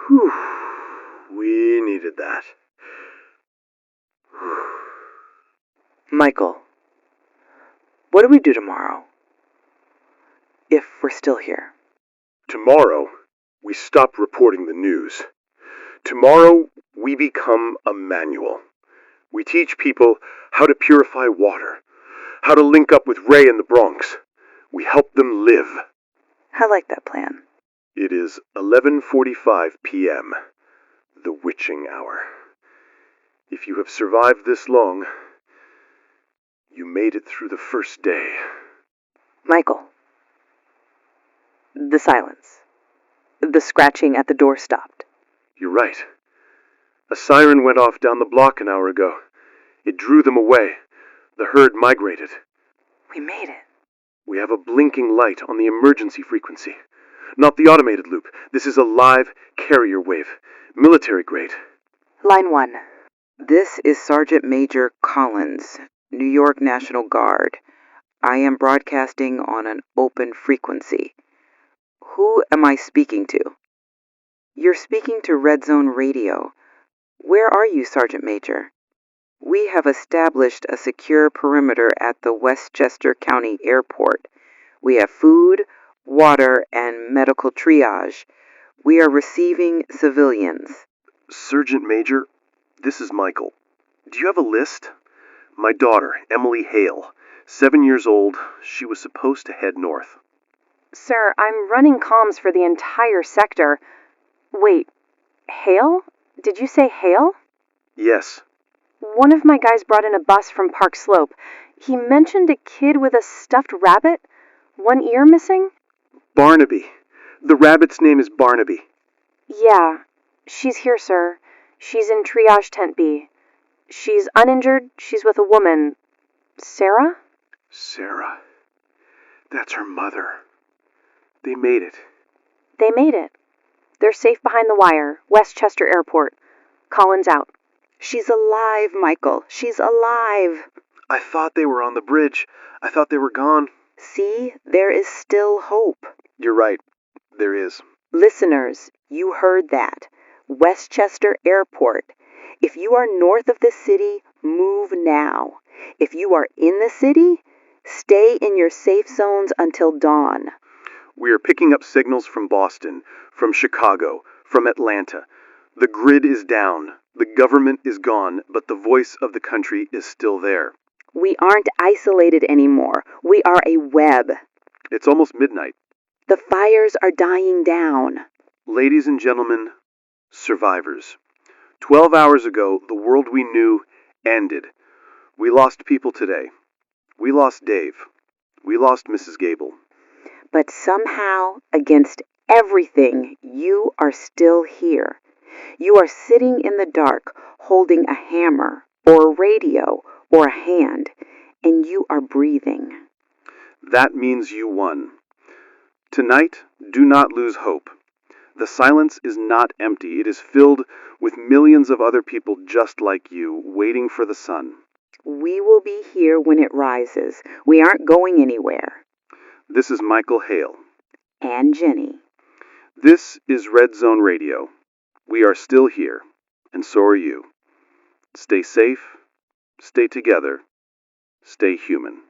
Whew. We needed that. Michael, what do we do tomorrow? If we're still here. Tomorrow, we stop reporting the news. Tomorrow, we become a manual. We teach people how to purify water, how to link up with Ray in the Bronx. We help them live. I like that plan. It is 11:45 p.m., the witching hour. If you have survived this long, you made it through the first day. Michael. The silence. The scratching at the door stopped. You're right. A siren went off down the block an hour ago. It drew them away. The herd migrated. We made it. We have a blinking light on the emergency frequency. Not the automated loop. This is a live carrier wave. Military grade. Line 1. This is Sergeant Major Collins, New York National Guard. I am broadcasting on an open frequency. Who am I speaking to? You're speaking to Red Zone Radio. Where are you, Sergeant Major? We have established a secure perimeter at the Westchester County Airport. We have food, water, and medical triage. We are receiving civilians. Sergeant Major, this is Michael. Do you have a list? My daughter, Emily Hale, 7 years old. She was supposed to head north. Sir, I'm running comms for the entire sector. Wait, Hale? Did you say Hale? Yes. One of my guys brought in a bus from Park Slope. He mentioned a kid with a stuffed rabbit? One ear missing? Barnaby. The rabbit's name is Barnaby. Yeah, she's here, sir. She's in triage tent B. She's uninjured. She's with a woman. Sarah? Sarah. That's her mother. They made it. They made it. They're safe behind the wire, Westchester Airport. Collins out. She's alive, Michael. She's alive. I thought they were on the bridge. I thought they were gone. See, there is still hope. You're right. There is. Listeners, you heard that. Westchester Airport. If you are north of the city, move now. If you are in the city, stay in your safe zones until dawn. We are picking up signals from Boston, from Chicago, from Atlanta. The grid is down. The government is gone, but the voice of the country is still there. We aren't isolated anymore. We are a web. It's almost midnight. The fires are dying down. Ladies and gentlemen, survivors. 12 hours ago, the world we knew ended. We lost people today. We lost Dave. We lost Mrs. Gable. But somehow, against everything, you are still here. You are sitting in the dark, holding a hammer, or a radio, or a hand, and you are breathing. That means you won. Tonight, do not lose hope. The silence is not empty. It is filled with millions of other people just like you, waiting for the sun. We will be here when it rises. We aren't going anywhere. This is Michael Hale. And Jenny. This is Red Zone Radio. We are still here, and so are you. Stay safe, stay together, stay human.